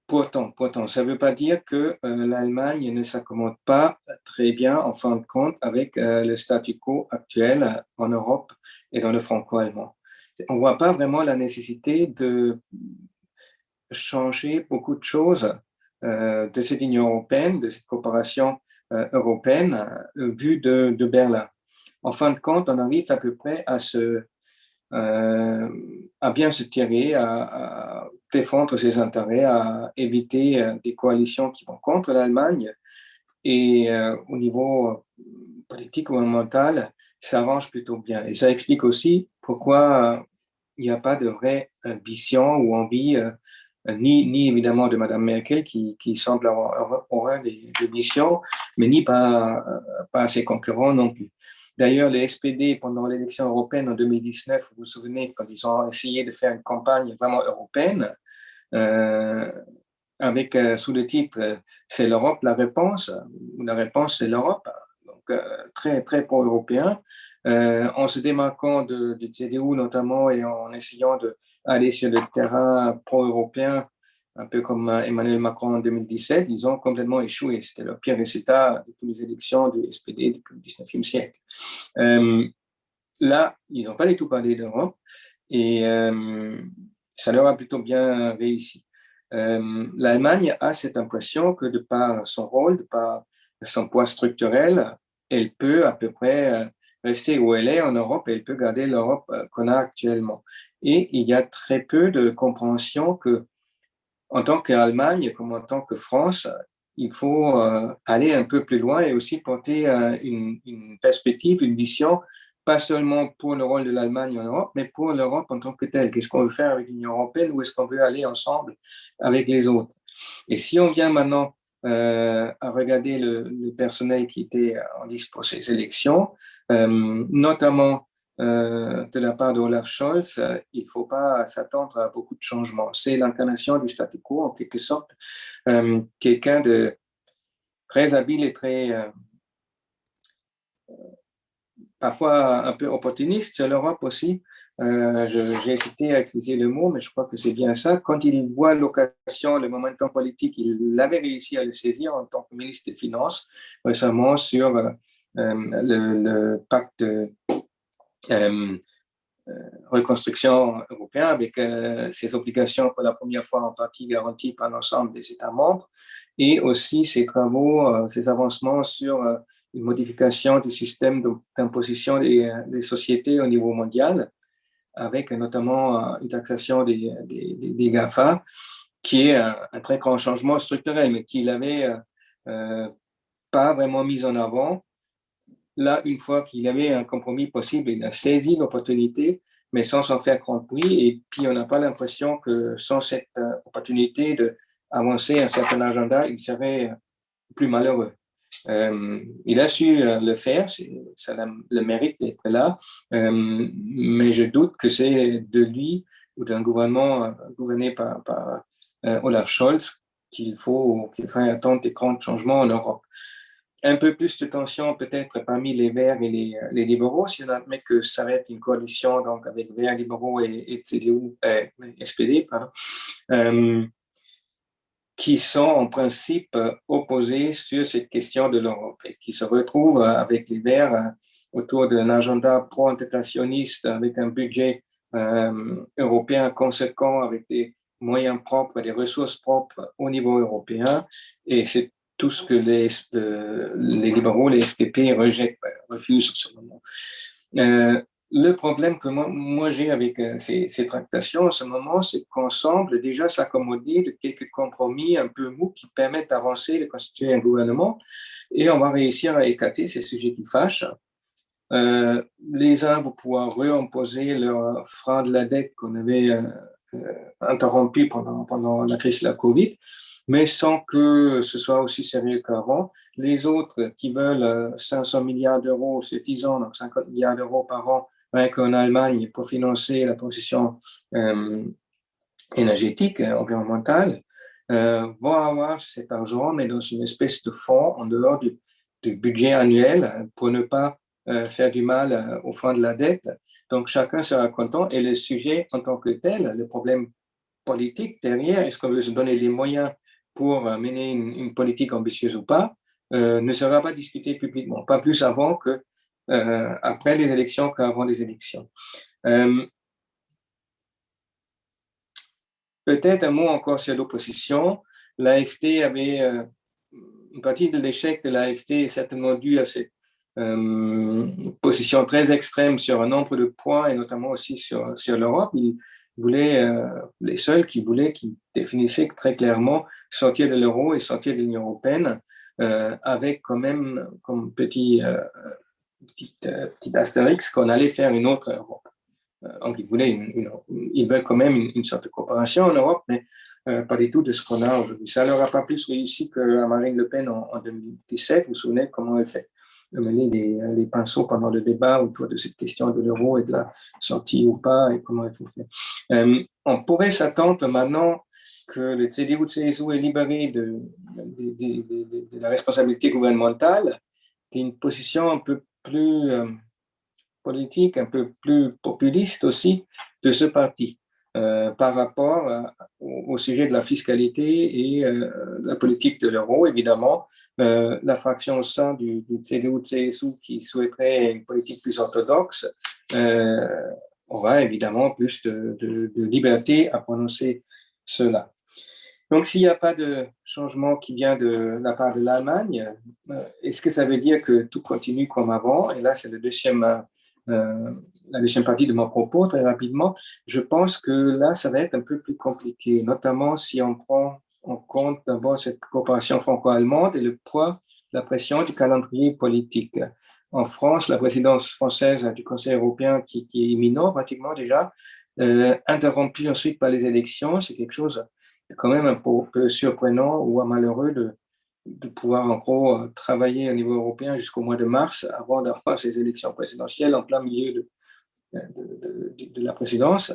Pourtant, ça ne veut pas dire que l'Allemagne ne s'accommode pas très bien, en fin de compte, avec le statu quo actuel en Europe et dans le franco-allemand. On ne voit pas vraiment la nécessité de changer beaucoup de choses de cette Union européenne, de cette coopération européenne vue de Berlin. En fin de compte, on arrive à peu près à bien se tirer, à défendre ses intérêts, à éviter des coalitions qui vont contre l'Allemagne. Et au niveau politique gouvernementale s'arrange plutôt bien. Et ça explique aussi pourquoi il n'y a pas de vraie ambition ou envie, ni évidemment de Mme Merkel, qui semble avoir des missions, mais ni pas ses concurrents non plus. D'ailleurs, les SPD, pendant l'élection européenne en 2019, vous vous souvenez, quand ils ont essayé de faire une campagne vraiment européenne, avec sous le titre « C'est l'Europe la réponse », c'est l'Europe, donc très, très pro-européen, en se démarquant du CDU notamment et en essayant d'aller sur le terrain pro-européen, un peu comme Emmanuel Macron en 2017, ils ont complètement échoué. C'était le pire résultat de toutes les élections du SPD depuis le 19e siècle. Là, ils n'ont pas du tout parlé d'Europe et ça leur a plutôt bien réussi. L'Allemagne a cette impression que de par son rôle, de par son poids structurel, elle peut à peu près rester où elle est en Europe et elle peut garder l'Europe qu'on a actuellement. Et il y a très peu de compréhension que, en tant qu'Allemagne, comme en tant que France, il faut aller un peu plus loin et aussi porter une perspective, une vision, pas seulement pour le rôle de l'Allemagne en Europe, mais pour l'Europe en tant que telle. Qu'est-ce qu'on veut faire avec l'Union européenne? Où est-ce qu'on veut aller ensemble avec les autres? Et si on vient maintenant à regarder le personnel qui était en liste pour ces élections, notamment de la part d'Olaf Scholz, il ne faut pas s'attendre à beaucoup de changements. C'est l'incarnation du statu quo, en quelque sorte. Quelqu'un de très habile et très parfois un peu opportuniste sur l'Europe aussi. J'ai hésité à utiliser le mot, mais je crois que c'est bien ça. Quand il voit l'occasion, le momentum politique, il avait réussi à le saisir en tant que ministre des Finances récemment sur le pacte reconstruction européen avec ses obligations pour la première fois en partie garanties par l'ensemble des États membres et aussi ses travaux, ses avancements sur une modification du système d'imposition des sociétés au niveau mondial, avec notamment une taxation des GAFA, qui est un très grand changement structurel, mais qu'il n'avait pas vraiment mis en avant. Là, une fois qu'il y avait un compromis possible, il a saisi l'opportunité, mais sans s'en faire grand bruit. Et puis, on n'a pas l'impression que sans cette opportunité d'avancer un certain agenda, il serait plus malheureux. Il a su le faire, ça a le mérite d'être là, mais je doute que c'est de lui ou d'un gouvernement gouverné par Olaf Scholz qu'il faille attendre des grands changements en Europe. Un peu plus de tension peut-être parmi les Verts et les libéraux, si on admet que ça va être une coalition donc avec Verts, libéraux et CDU, SPD, pardon, qui sont en principe opposés sur cette question de l'Europe et qui se retrouvent avec les Verts autour d'un agenda pro-intégrationniste avec un budget européen conséquent avec des moyens propres, des ressources propres au niveau européen. Et c'est tout ce que les libéraux, les FPP refusent en ce moment. Le problème que moi j'ai avec ces tractations en ce moment, c'est qu'on semble déjà s'accommoder de quelques compromis un peu mous qui permettent d'avancer, de constituer un gouvernement, et on va réussir à écarter ces sujets qui fâchent. Les uns vont pouvoir réimposer leur frein de la dette qu'on avait interrompu pendant la crise de la Covid, mais sans que ce soit aussi sérieux qu'avant. Les autres qui veulent 500 milliards d'euros sur 10 ans, donc 50 milliards d'euros par an, rien qu'en Allemagne, pour financer la transition énergétique, environnementale, vont avoir cet argent, mais dans une espèce de fonds en dehors du budget annuel pour ne pas faire du mal au frein de la dette. Donc, chacun sera content. Et le sujet en tant que tel, le problème politique derrière, est-ce qu'on veut se donner les moyens pour mener une politique ambitieuse ou pas, ne sera pas discuté publiquement, pas plus avant que après les élections qu'avant les élections. Peut-être un mot encore sur l'opposition. L'AfD avait une partie de l'échec de l'AfD est certainement due à cette position très extrême sur un nombre de points et notamment aussi sur l'Europe. Ils voulaient, les seuls qui définissaient très clairement sortir de l'euro et sortir de l'Union européenne. avec quand même comme petit astérix qu'on allait faire une autre Europe. Donc, ils veulent quand même une sorte de coopération en Europe, mais pas du tout de ce qu'on a aujourd'hui. Ça leur a pas plus réussi qu'à Marine Le Pen en 2017. Vous vous souvenez comment elle s'est mêlée les pinceaux pendant le débat autour de cette question de l'euro et de la sortie ou pas et comment il faut faire. On pourrait s'attendre maintenant que le CDU-CSU est libéré de la responsabilité gouvernementale, d'une position un peu plus politique, un peu plus populiste aussi de ce parti par rapport au sujet de la fiscalité et de la politique de l'euro. Évidemment, la fraction au sein du CDU-CSU qui souhaiterait une politique plus orthodoxe aura évidemment plus de liberté à prononcer cela. Donc, s'il n'y a pas de changement qui vient de la part de l'Allemagne, est-ce que ça veut dire que tout continue comme avant? Et là, c'est la deuxième partie de mon propos, très rapidement. Je pense que là, ça va être un peu plus compliqué, notamment si on prend en compte d'abord cette coopération franco-allemande et le poids, la pression du calendrier politique. En France, la présidence française du Conseil européen, qui est imminent pratiquement déjà, interrompue ensuite par les élections, c'est quelque chose quand même un peu surprenant ou malheureux de pouvoir en gros travailler au niveau européen jusqu'au mois de mars avant d'avoir ces élections présidentielles en plein milieu de la présidence.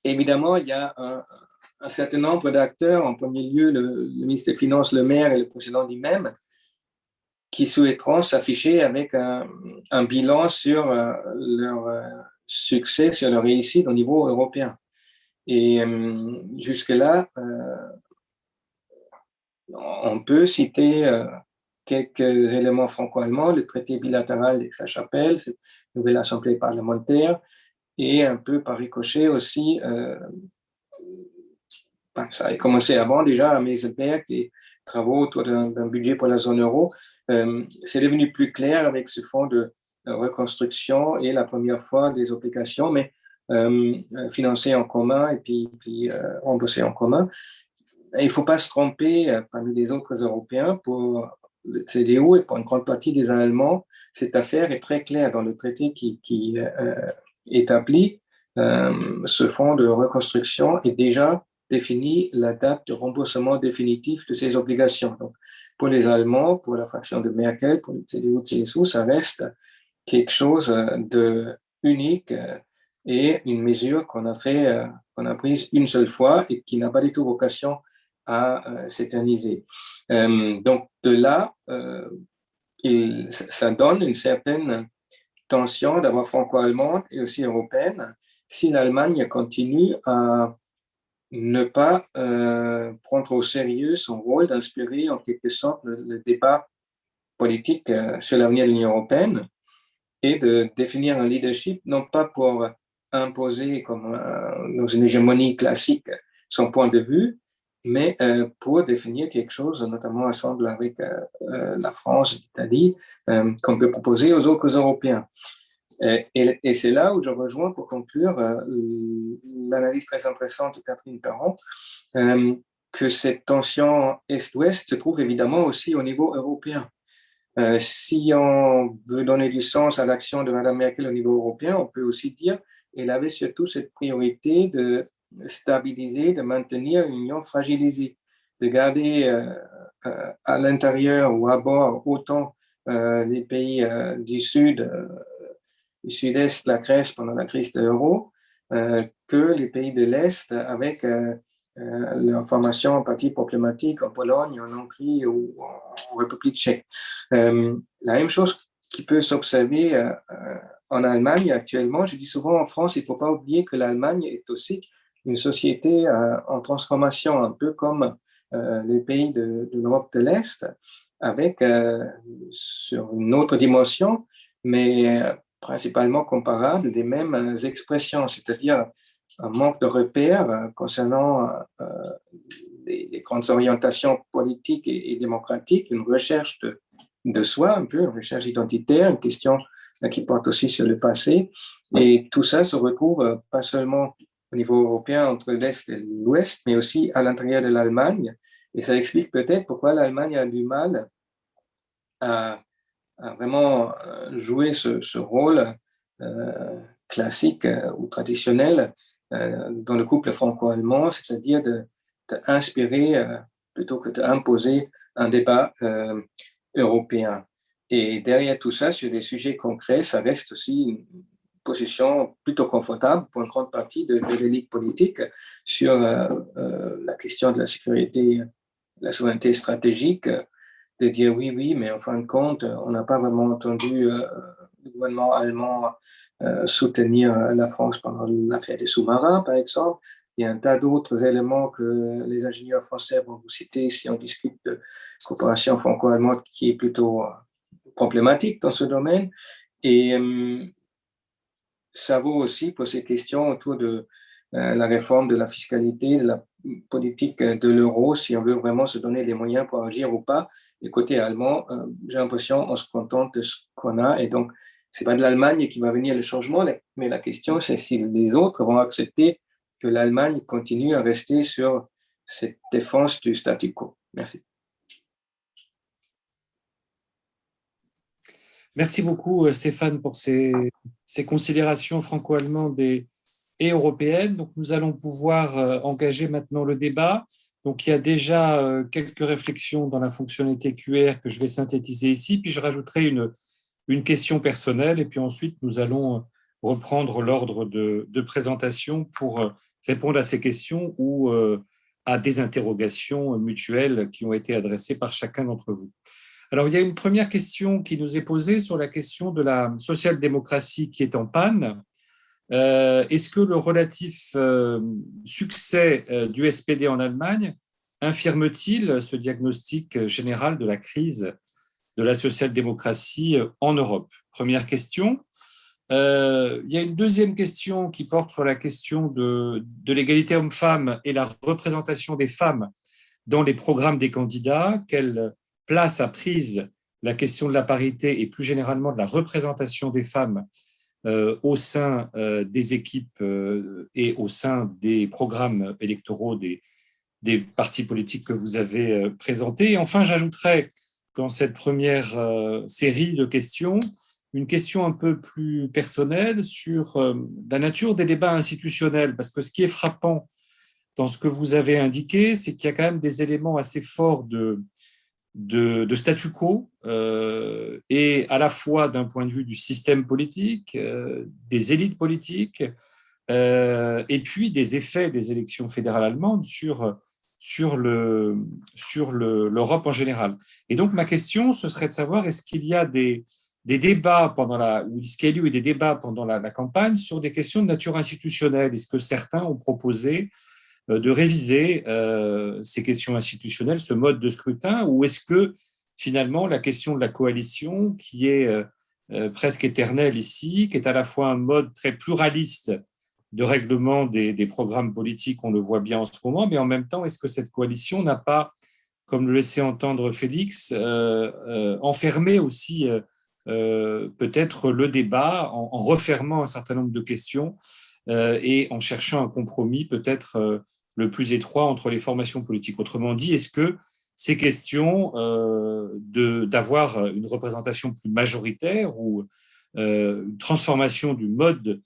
Évidemment, il y a un certain nombre d'acteurs, en premier lieu le ministre des Finances, Le Maire et le président lui-même, qui souhaiteront s'afficher avec un bilan sur leur succès, sur leur réussite au niveau européen. Et jusque-là, on peut citer quelques éléments franco-allemands, le traité bilatéral d'Aix-la-Chapelle, cette nouvelle assemblée parlementaire, et un peu par ricochet aussi, ça a commencé avant déjà à Meseberg, les travaux autour d'un budget pour la zone euro. C'est devenu plus clair avec ce fonds de reconstruction et la première fois des obligations, mais financés en commun et puis remboursés en commun. Il ne faut pas se tromper parmi les autres Européens. Pour le CDU et pour une grande partie des Allemands, cette affaire est très claire dans le traité qui établit ce fonds de reconstruction et déjà définit la date de remboursement définitif de ces obligations. Donc, pour les Allemands, pour la fraction de Merkel, pour le CDU-CSU, ça reste quelque chose de unique et une mesure qu'on a prise une seule fois et qui n'a pas du tout vocation à s'éterniser. Donc de là, ça donne une certaine tension d'abord franco-allemande et aussi européenne si l'Allemagne continue à ne pas prendre au sérieux son rôle d'inspirer en quelque sorte le débat politique sur l'avenir de l'Union européenne et de définir un leadership, non pas pour imposer comme dans une hégémonie classique son point de vue, mais pour définir quelque chose, notamment ensemble avec la France, l'Italie, qu'on peut proposer aux autres Européens. Et c'est là où je rejoins, pour conclure, l'analyse très intéressante de Catherine Perron, que cette tension Est-Ouest se trouve évidemment aussi au niveau européen. Si on veut donner du sens à l'action de Mme Merkel au niveau européen, on peut aussi dire qu'elle avait surtout cette priorité de stabiliser, de maintenir une union fragilisée, de garder à l'intérieur ou à bord autant les pays du Sud, du Sud-Est, la Grèce pendant la crise de l'euro, que les pays de l'Est avec leur formation en partie problématique en Pologne, en Hongrie ou en République tchèque. La même chose qui peut s'observer en Allemagne actuellement. Je dis souvent en France, il ne faut pas oublier que l'Allemagne est aussi une société en transformation, un peu comme les pays de l'Europe de l'Est, avec sur une autre dimension, mais principalement comparable, des mêmes expressions, c'est-à-dire un manque de repères concernant les grandes orientations politiques et démocratiques, une recherche de soi, un peu une recherche identitaire, une question qui porte aussi sur le passé. Et tout ça se retrouve pas seulement au niveau européen entre l'Est et l'Ouest, mais aussi à l'intérieur de l'Allemagne. Et ça explique peut-être pourquoi l'Allemagne a du mal à vraiment jouer ce rôle classique ou traditionnel dans le couple franco-allemand, c'est-à-dire d'inspirer plutôt que d'imposer un débat européen. Et derrière tout ça, sur des sujets concrets, ça reste aussi une position plutôt confortable pour une grande partie de l'élite politique sur la question de la sécurité, la souveraineté stratégique, de dire oui, mais en fin de compte, on n'a pas vraiment entendu le gouvernement allemand soutenir la France pendant l'affaire des sous-marins, par exemple. Il y a un tas d'autres éléments que les ingénieurs français vont vous citer si on discute de coopération franco-allemande qui est plutôt problématique dans ce domaine. Et ça vaut aussi pour ces questions autour de la réforme de la fiscalité, de la politique de l'euro, si on veut vraiment se donner les moyens pour agir ou pas. Et côté allemand, j'ai l'impression qu'on se contente de ce qu'on a. Et donc, ce n'est pas de l'Allemagne qui va venir le changement, mais la question, c'est si les autres vont accepter que l'Allemagne continue à rester sur cette défense du statu quo. Merci. Merci beaucoup, Stéphane, pour ces considérations franco-allemandes et européennes. Donc, nous allons pouvoir engager maintenant le débat. Donc, il y a déjà quelques réflexions dans la fonctionnalité QR que je vais synthétiser ici, puis je rajouterai une question personnelle, et puis ensuite, nous allons reprendre l'ordre de présentation pour répondre à ces questions ou à des interrogations mutuelles qui ont été adressées par chacun d'entre vous. Alors, il y a une première question qui nous est posée sur la question de la social-démocratie qui est en panne. Est-ce que le relatif succès du SPD en Allemagne infirme-t-il ce diagnostic général de la crise de la social-démocratie en Europe? Première question. Il y a une deuxième question qui porte sur la question de l'égalité homme-femme et la représentation des femmes dans les programmes des candidats. Quelle place a prise la question de la parité et plus généralement de la représentation des femmes au sein des équipes et au sein des programmes électoraux des partis politiques que vous avez présentés. Et enfin, j'ajouterai dans cette première série de questions une question un peu plus personnelle sur la nature des débats institutionnels, parce que ce qui est frappant dans ce que vous avez indiqué, c'est qu'il y a quand même des éléments assez forts de statu quo, et à la fois d'un point de vue du système politique, des élites politiques, et puis des effets des élections fédérales allemandes sur l'Europe en général. Et donc, ma question, ce serait de savoir, est-ce qu'il y a des débats ou est-ce qu'il y a eu des débats pendant la campagne sur des questions de nature institutionnelle? Est-ce que certains ont proposé de réviser ces questions institutionnelles, ce mode de scrutin, ou est-ce que finalement la question de la coalition, qui est presque éternelle ici, qui est à la fois un mode très pluraliste de règlement des programmes politiques, on le voit bien en ce moment, mais en même temps, est-ce que cette coalition n'a pas, comme le laissait entendre Félix, enfermé aussi peut-être le débat en refermant un certain nombre de questions et en cherchant un compromis peut-être le plus étroit entre les formations politiques. Autrement dit, est-ce que ces questions d'avoir une représentation plus majoritaire ou une transformation du mode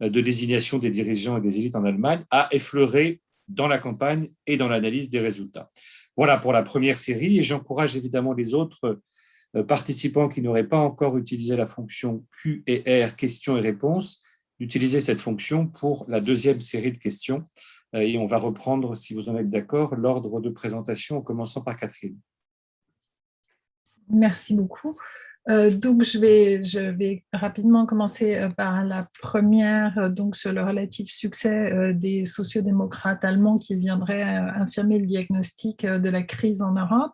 de désignation des dirigeants et des élites en Allemagne a effleuré dans la campagne et dans l'analyse des résultats? Voilà pour la première série, et j'encourage évidemment les autres participants qui n'auraient pas encore utilisé la fonction Q et R, questions et réponses, d'utiliser cette fonction pour la deuxième série de questions. Et on va reprendre, si vous en êtes d'accord, l'ordre de présentation en commençant par Catherine. Merci beaucoup. Donc, je vais rapidement commencer par la première, donc sur le relatif succès des sociodémocrates allemands qui viendraient infirmer le diagnostic de la crise en Europe.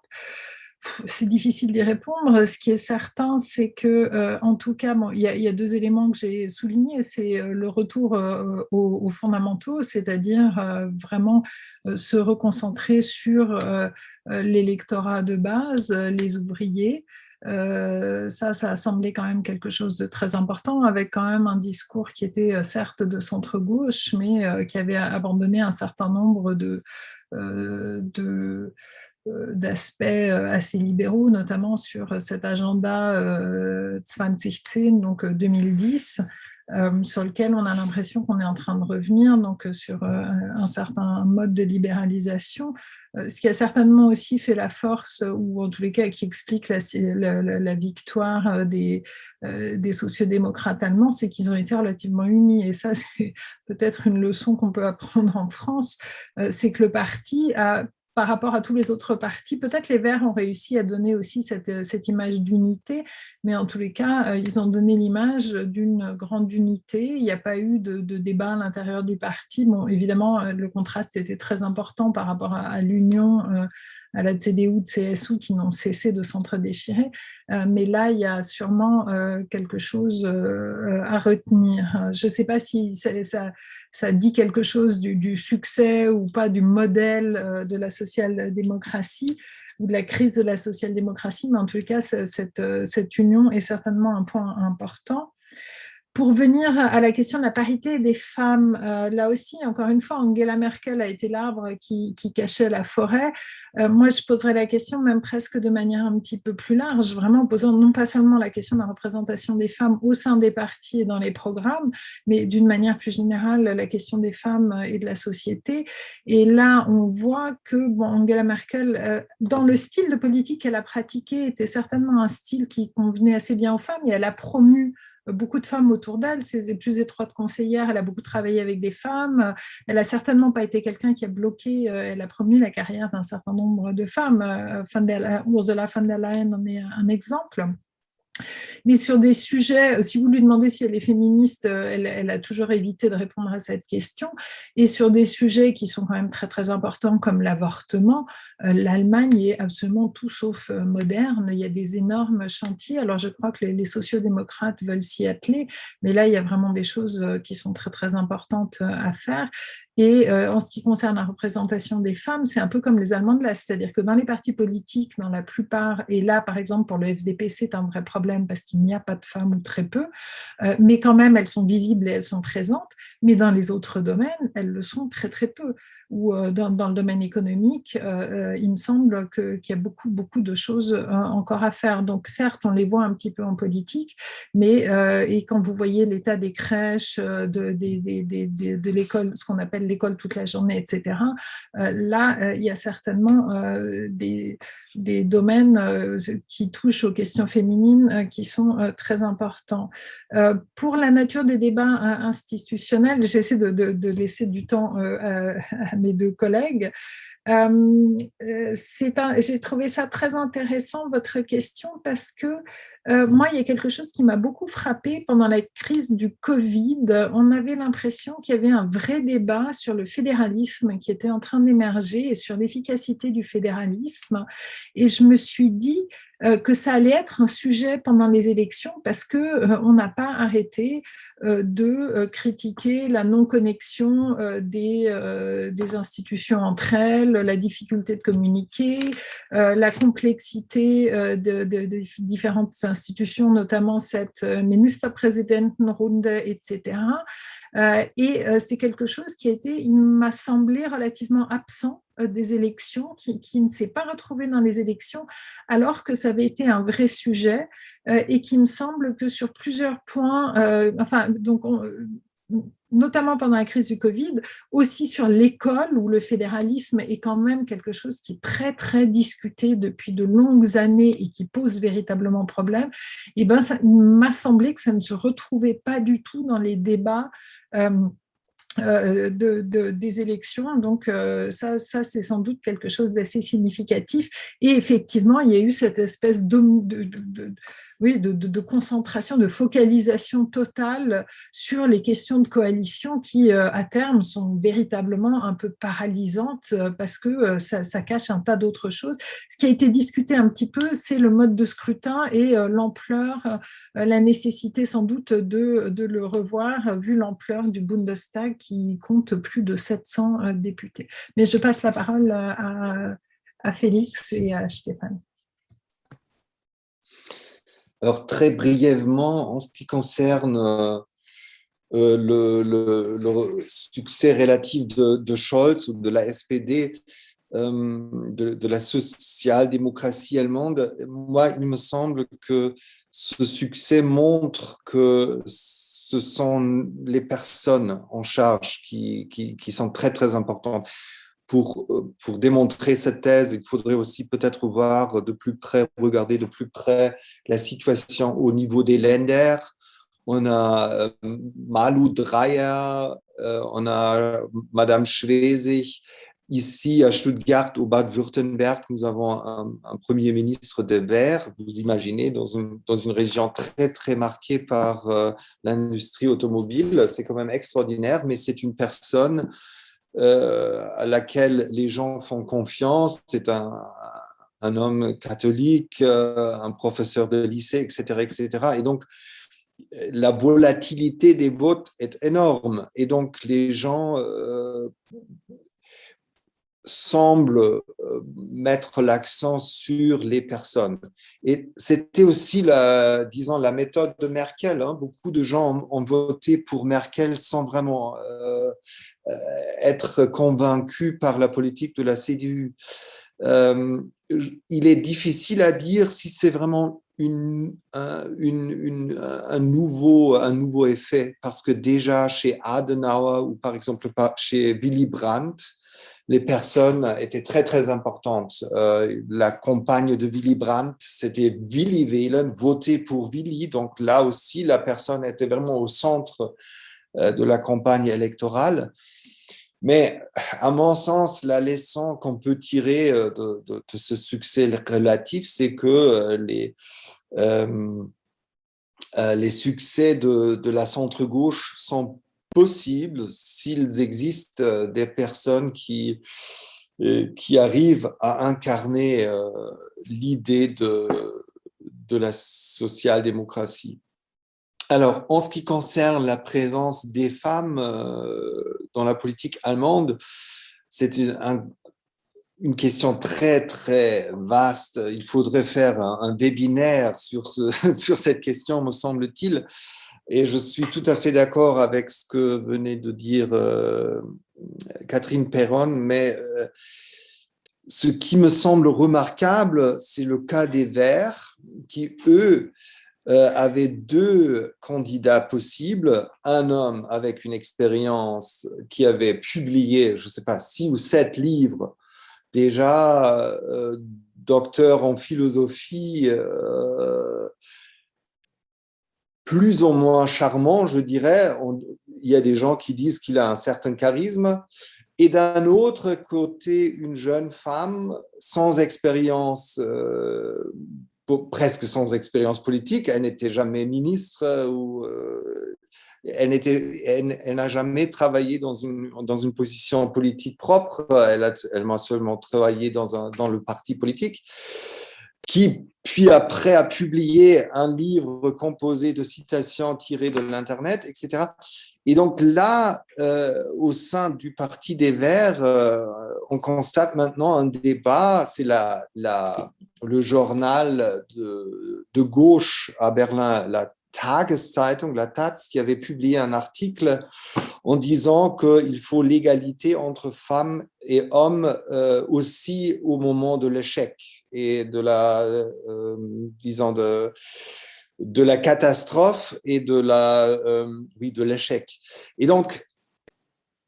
C'est difficile d'y répondre. Ce qui est certain, c'est que, en tout cas, il y a deux éléments que j'ai soulignés. C'est le retour aux fondamentaux, c'est-à-dire vraiment se reconcentrer sur l'électorat de base, les ouvriers. Ça a semblé quand même quelque chose de très important, avec quand même un discours qui était certes de centre-gauche, mais qui avait abandonné un certain nombre d'aspects assez libéraux, notamment sur cet agenda 2010, donc 2010, sur lequel on a l'impression qu'on est en train de revenir, donc sur un certain mode de libéralisation, ce qui a certainement aussi fait la force, ou en tous les cas qui explique la victoire des sociodémocrates allemands, c'est qu'ils ont été relativement unis. Et ça, c'est peut-être une leçon qu'on peut apprendre en France, c'est que le parti a, par rapport à tous les autres partis, peut-être les Verts ont réussi à donner aussi cette image d'unité, mais en tous les cas, ils ont donné l'image d'une grande unité. Il n'y a pas eu de débat à l'intérieur du parti. Bon, évidemment, le contraste était très important par rapport à l'union, à la CDU, CSU, qui n'ont cessé de s'entre-déchirer. Mais là, il y a sûrement quelque chose à retenir. Je ne sais pas si ça dit quelque chose du succès ou pas du modèle de la social-démocratie ou de la crise de la social-démocratie, mais en tout cas, cette union est certainement un point important. Pour venir à la question de la parité des femmes, là aussi, encore une fois, Angela Merkel a été l'arbre qui cachait la forêt. Moi, je poserais la question même presque de manière un petit peu plus large, vraiment en posant non pas seulement la question de la représentation des femmes au sein des partis et dans les programmes, mais d'une manière plus générale, la question des femmes et de la société. Et là, on voit que Angela Merkel, dans le style de politique qu'elle a pratiqué, était certainement un style qui convenait assez bien aux femmes, et elle a promu beaucoup de femmes autour d'elle, ses plus étroites conseillères, elle a beaucoup travaillé avec des femmes, elle n'a certainement pas été quelqu'un qui a bloqué, elle a promu la carrière d'un certain nombre de femmes, Ursula von der Leyen en est un exemple. Mais sur des sujets, si vous lui demandez si elle est féministe, elle a toujours évité de répondre à cette question. Et sur des sujets qui sont quand même très, très importants, comme l'avortement, l'Allemagne est absolument tout sauf moderne. Il y a des énormes chantiers. Alors, je crois que les sociodémocrates veulent s'y atteler, mais là, il y a vraiment des choses qui sont très, très importantes à faire. Et en ce qui concerne la représentation des femmes, c'est un peu comme les Allemands de l'Est, c'est-à-dire que dans les partis politiques, dans la plupart, et là par exemple pour le FDP, c'est un vrai problème parce qu'il n'y a pas de femmes ou très peu, mais quand même elles sont visibles et elles sont présentes, mais dans les autres domaines, elles le sont très très peu. Ou dans le domaine économique, il me semble qu'il y a beaucoup, beaucoup de choses encore à faire. Donc certes, on les voit un petit peu en politique, mais et quand vous voyez l'état des crèches, de l'école, ce qu'on appelle l'école toute la journée, etc., là, il y a certainement des domaines qui touchent aux questions féminines qui sont très importants. Pour la nature des débats institutionnels, j'essaie de laisser du temps à mes deux collègues. J'ai trouvé ça très intéressant, votre question, parce que moi, il y a quelque chose qui m'a beaucoup frappée pendant la crise du Covid. On avait l'impression qu'il y avait un vrai débat sur le fédéralisme qui était en train d'émerger et sur l'efficacité du fédéralisme. Et je me suis dit que ça allait être un sujet pendant les élections parce qu'on n'a pas arrêté de critiquer la non-connexion des institutions entre elles, la difficulté de communiquer, la complexité de différentes institutions, notamment cette Ministerpräsidentenrunde, etc. Et c'est quelque chose qui il m'a semblé relativement absent des élections, qui ne s'est pas retrouvé dans les élections, alors que ça avait été un vrai sujet et qui me semble que sur plusieurs points, notamment pendant la crise du Covid, aussi sur l'école, où le fédéralisme est quand même quelque chose qui est très, très discuté depuis de longues années et qui pose véritablement problème, et il m'a semblé que ça ne se retrouvait pas du tout dans les débats des élections. Donc ça c'est sans doute quelque chose d'assez significatif. Et effectivement, il y a eu cette espèce de concentration, de focalisation totale sur les questions de coalition qui, à terme, sont véritablement un peu paralysantes parce que ça cache un tas d'autres choses. Ce qui a été discuté un petit peu, c'est le mode de scrutin et l'ampleur, la nécessité sans doute de le revoir, vu l'ampleur du Bundestag qui compte plus de 700 députés. Mais je passe la parole à Félix et à Stéphane. Alors, très brièvement, en ce qui concerne le succès relatif de Scholz ou de la SPD, de la social-démocratie allemande, moi, il me semble que ce succès montre que ce sont les personnes en charge qui sont très, très importantes. Pour démontrer cette thèse, il faudrait aussi peut-être voir de plus près, regarder de plus près la situation au niveau des Länder. On a Malu Dreyer, on a Madame Schwesig. Ici, à Stuttgart, au Bade-Württemberg, nous avons un premier ministre des Verts. Vous imaginez, dans une région très, très marquée par l'industrie automobile. C'est quand même extraordinaire, mais c'est une personne à laquelle les gens font confiance. C'est un homme catholique, un professeur de lycée, etc., etc. Et donc, la volatilité des votes est énorme. Et donc, les gens semblent mettre l'accent sur les personnes. Et c'était aussi, disons, la méthode de Merkel. Hein. Beaucoup de gens ont voté pour Merkel sans vraiment être convaincus par la politique de la CDU. Il est difficile à dire si c'est vraiment un nouveau effet, parce que déjà chez Adenauer ou par exemple chez Willy Brandt, les personnes étaient très, très importantes. La campagne de Willy Brandt, c'était Willy wählen, voter pour Willy. Donc là aussi, la personne était vraiment au centre de la campagne électorale. Mais à mon sens, la leçon qu'on peut tirer de ce succès relatif, c'est que les succès de la centre-gauche sont possibles s'ils existent des personnes qui arrivent à incarner l'idée de la social-démocratie. Alors, en ce qui concerne la présence des femmes dans la politique allemande, c'est une question très, très vaste. Il faudrait faire un webinaire sur cette question, me semble-t-il. Et je suis tout à fait d'accord avec ce que venait de dire Catherine Perron, mais ce qui me semble remarquable, c'est le cas des Verts, qui, eux, avaient deux candidats possibles, un homme avec une expérience qui avait publié, je ne sais pas, 6 ou 7 livres, déjà docteur en philosophie, plus ou moins charmant, je dirais. Il y a des gens qui disent qu'il a un certain charisme. Et d'un autre côté, une jeune femme sans expérience, presque sans expérience politique. Elle n'était jamais ministre ou elle n'a jamais travaillé dans une position politique propre. Elle m'a seulement travaillé dans le parti politique, qui puis après a publié un livre composé de citations tirées de l'Internet, etc. Et donc là, au sein du Parti des Verts, on constate maintenant un débat. C'est le journal de gauche à Berlin, la Tageszeitung, la Taz, qui avait publié un article en disant qu'il faut l'égalité entre femmes et hommes aussi au moment de l'échec et de la, disons, de la catastrophe et de l'échec. Et donc,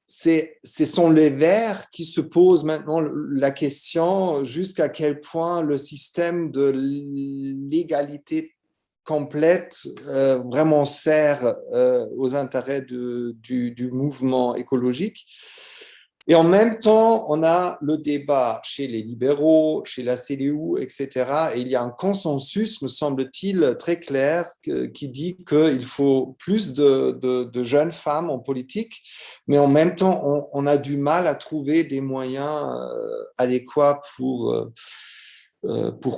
ce sont les Verts qui se posent maintenant la question jusqu'à quel point le système de l'égalité complète vraiment sert aux intérêts du mouvement écologique. Et en même temps, on a le débat chez les libéraux, chez la CDU, etc. Et il y a un consensus, me semble-t-il, très clair qui dit qu'il faut plus de jeunes femmes en politique, mais en même temps, on a du mal à trouver des moyens adéquats pour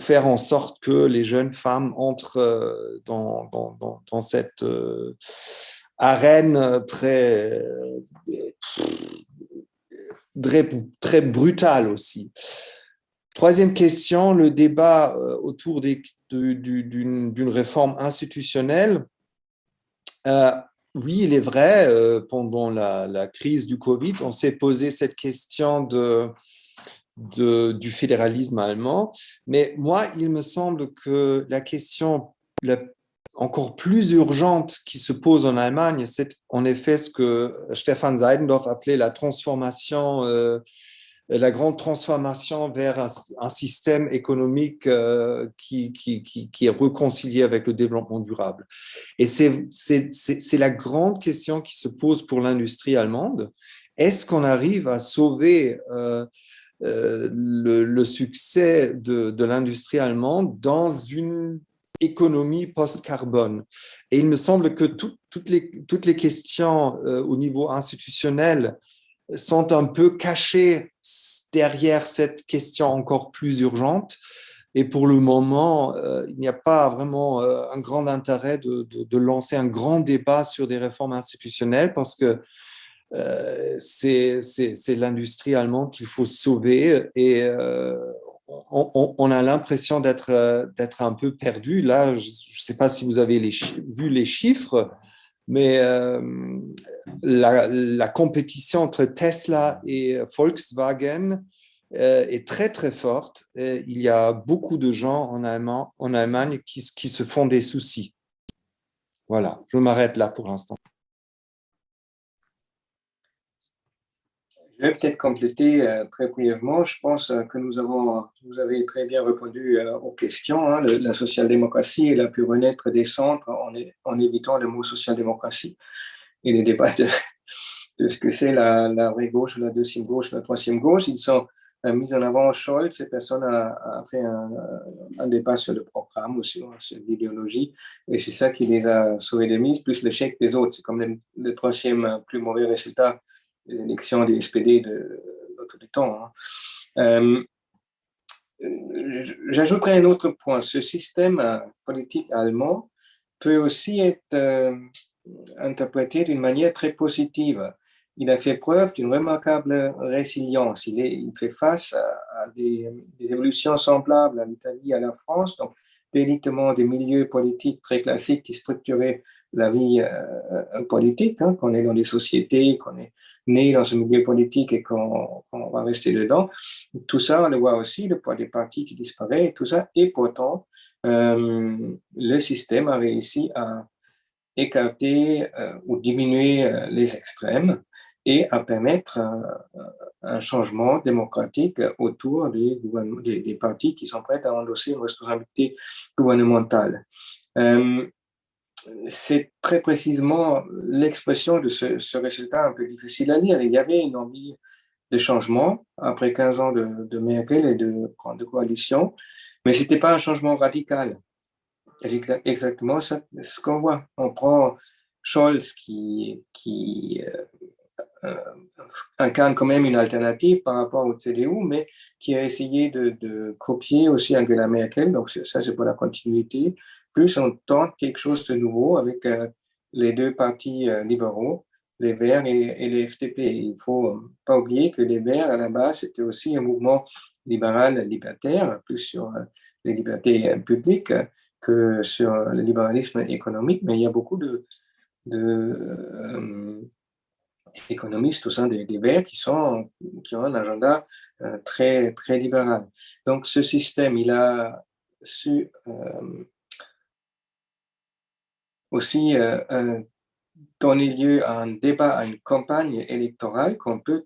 faire en sorte que les jeunes femmes entrent dans cette arène très brutale aussi. Troisième question, le débat autour d'une réforme institutionnelle. Oui, il est vrai, pendant la crise du Covid, on s'est posé cette question du fédéralisme allemand. Mais moi, il me semble que la question encore plus urgente qui se pose en Allemagne, c'est en effet ce que Stefan Seidendorf appelait la transformation, la grande transformation vers un système économique qui est réconcilié avec le développement durable. Et c'est la grande question qui se pose pour l'industrie allemande. Est-ce qu'on arrive à sauver le succès de l'industrie allemande dans une économie post-carbone? Et il me semble que toutes les questions au niveau institutionnel sont un peu cachées derrière cette question encore plus urgente. Et pour le moment, il n'y a pas vraiment un grand intérêt de lancer un grand débat sur des réformes institutionnelles parce que c'est l'industrie allemande qu'il faut sauver et on a l'impression d'être un peu perdu. Là, je ne sais pas si vous avez vu les chiffres, mais la compétition entre Tesla et Volkswagen est très, très forte. Et il y a beaucoup de gens en Allemagne qui se font des soucis. Voilà, je m'arrête là pour l'instant. Je vais peut-être compléter très brièvement. Je pense que vous avez très bien répondu aux questions. Hein. La social-démocratie, elle a pu renaître des centres en évitant le mot social-démocratie et les débats de ce que c'est la vraie gauche, la deuxième gauche, la troisième gauche. Ils sont mis en avant. Scholz, cette personne a fait un débat sur le programme ou sur l'idéologie, et c'est ça qui les a sauvés des mises, plus l'échec des autres. C'est comme le troisième plus mauvais résultat des élections des SPD de l'autre temps. Hein. J'ajouterai un autre point. Ce système politique allemand peut aussi être interprété d'une manière très positive. Il a fait preuve d'une remarquable résilience. Il fait face à des évolutions semblables à l'Italie et à la France, donc délitement des milieux politiques très classiques qui structuraient la vie politique, hein, qu'on est dans des sociétés, qu'on est né dans un milieu politique et qu'on va rester dedans. Tout ça, on le voit aussi, le poids des partis qui disparaît, et tout ça. Et pourtant, le système a réussi à écarter ou diminuer les extrêmes et à permettre un changement démocratique autour des partis qui sont prêts à endosser une responsabilité gouvernementale. C'est très précisément l'expression de ce résultat un peu difficile à lire. Il y avait une envie de changement après 15 ans de Merkel et de coalition, mais ce n'était pas un changement radical. Exactement ce qu'on voit. On prend Scholz qui incarne quand même une alternative par rapport au CDU, mais qui a essayé de copier aussi Angela Merkel. Donc ça, c'est pour la continuité. Plus on tente quelque chose de nouveau avec les deux partis libéraux, les Verts et les FDP. Il ne faut pas oublier que les Verts, à la base, c'était aussi un mouvement libéral libertaire, plus sur les libertés publiques que sur le libéralisme économique, mais il y a beaucoup économistes au sein des Verts qui ont un agenda très, très libéral. Donc ce système, il a su aussi donner lieu à un débat, à une campagne électorale qu'on peut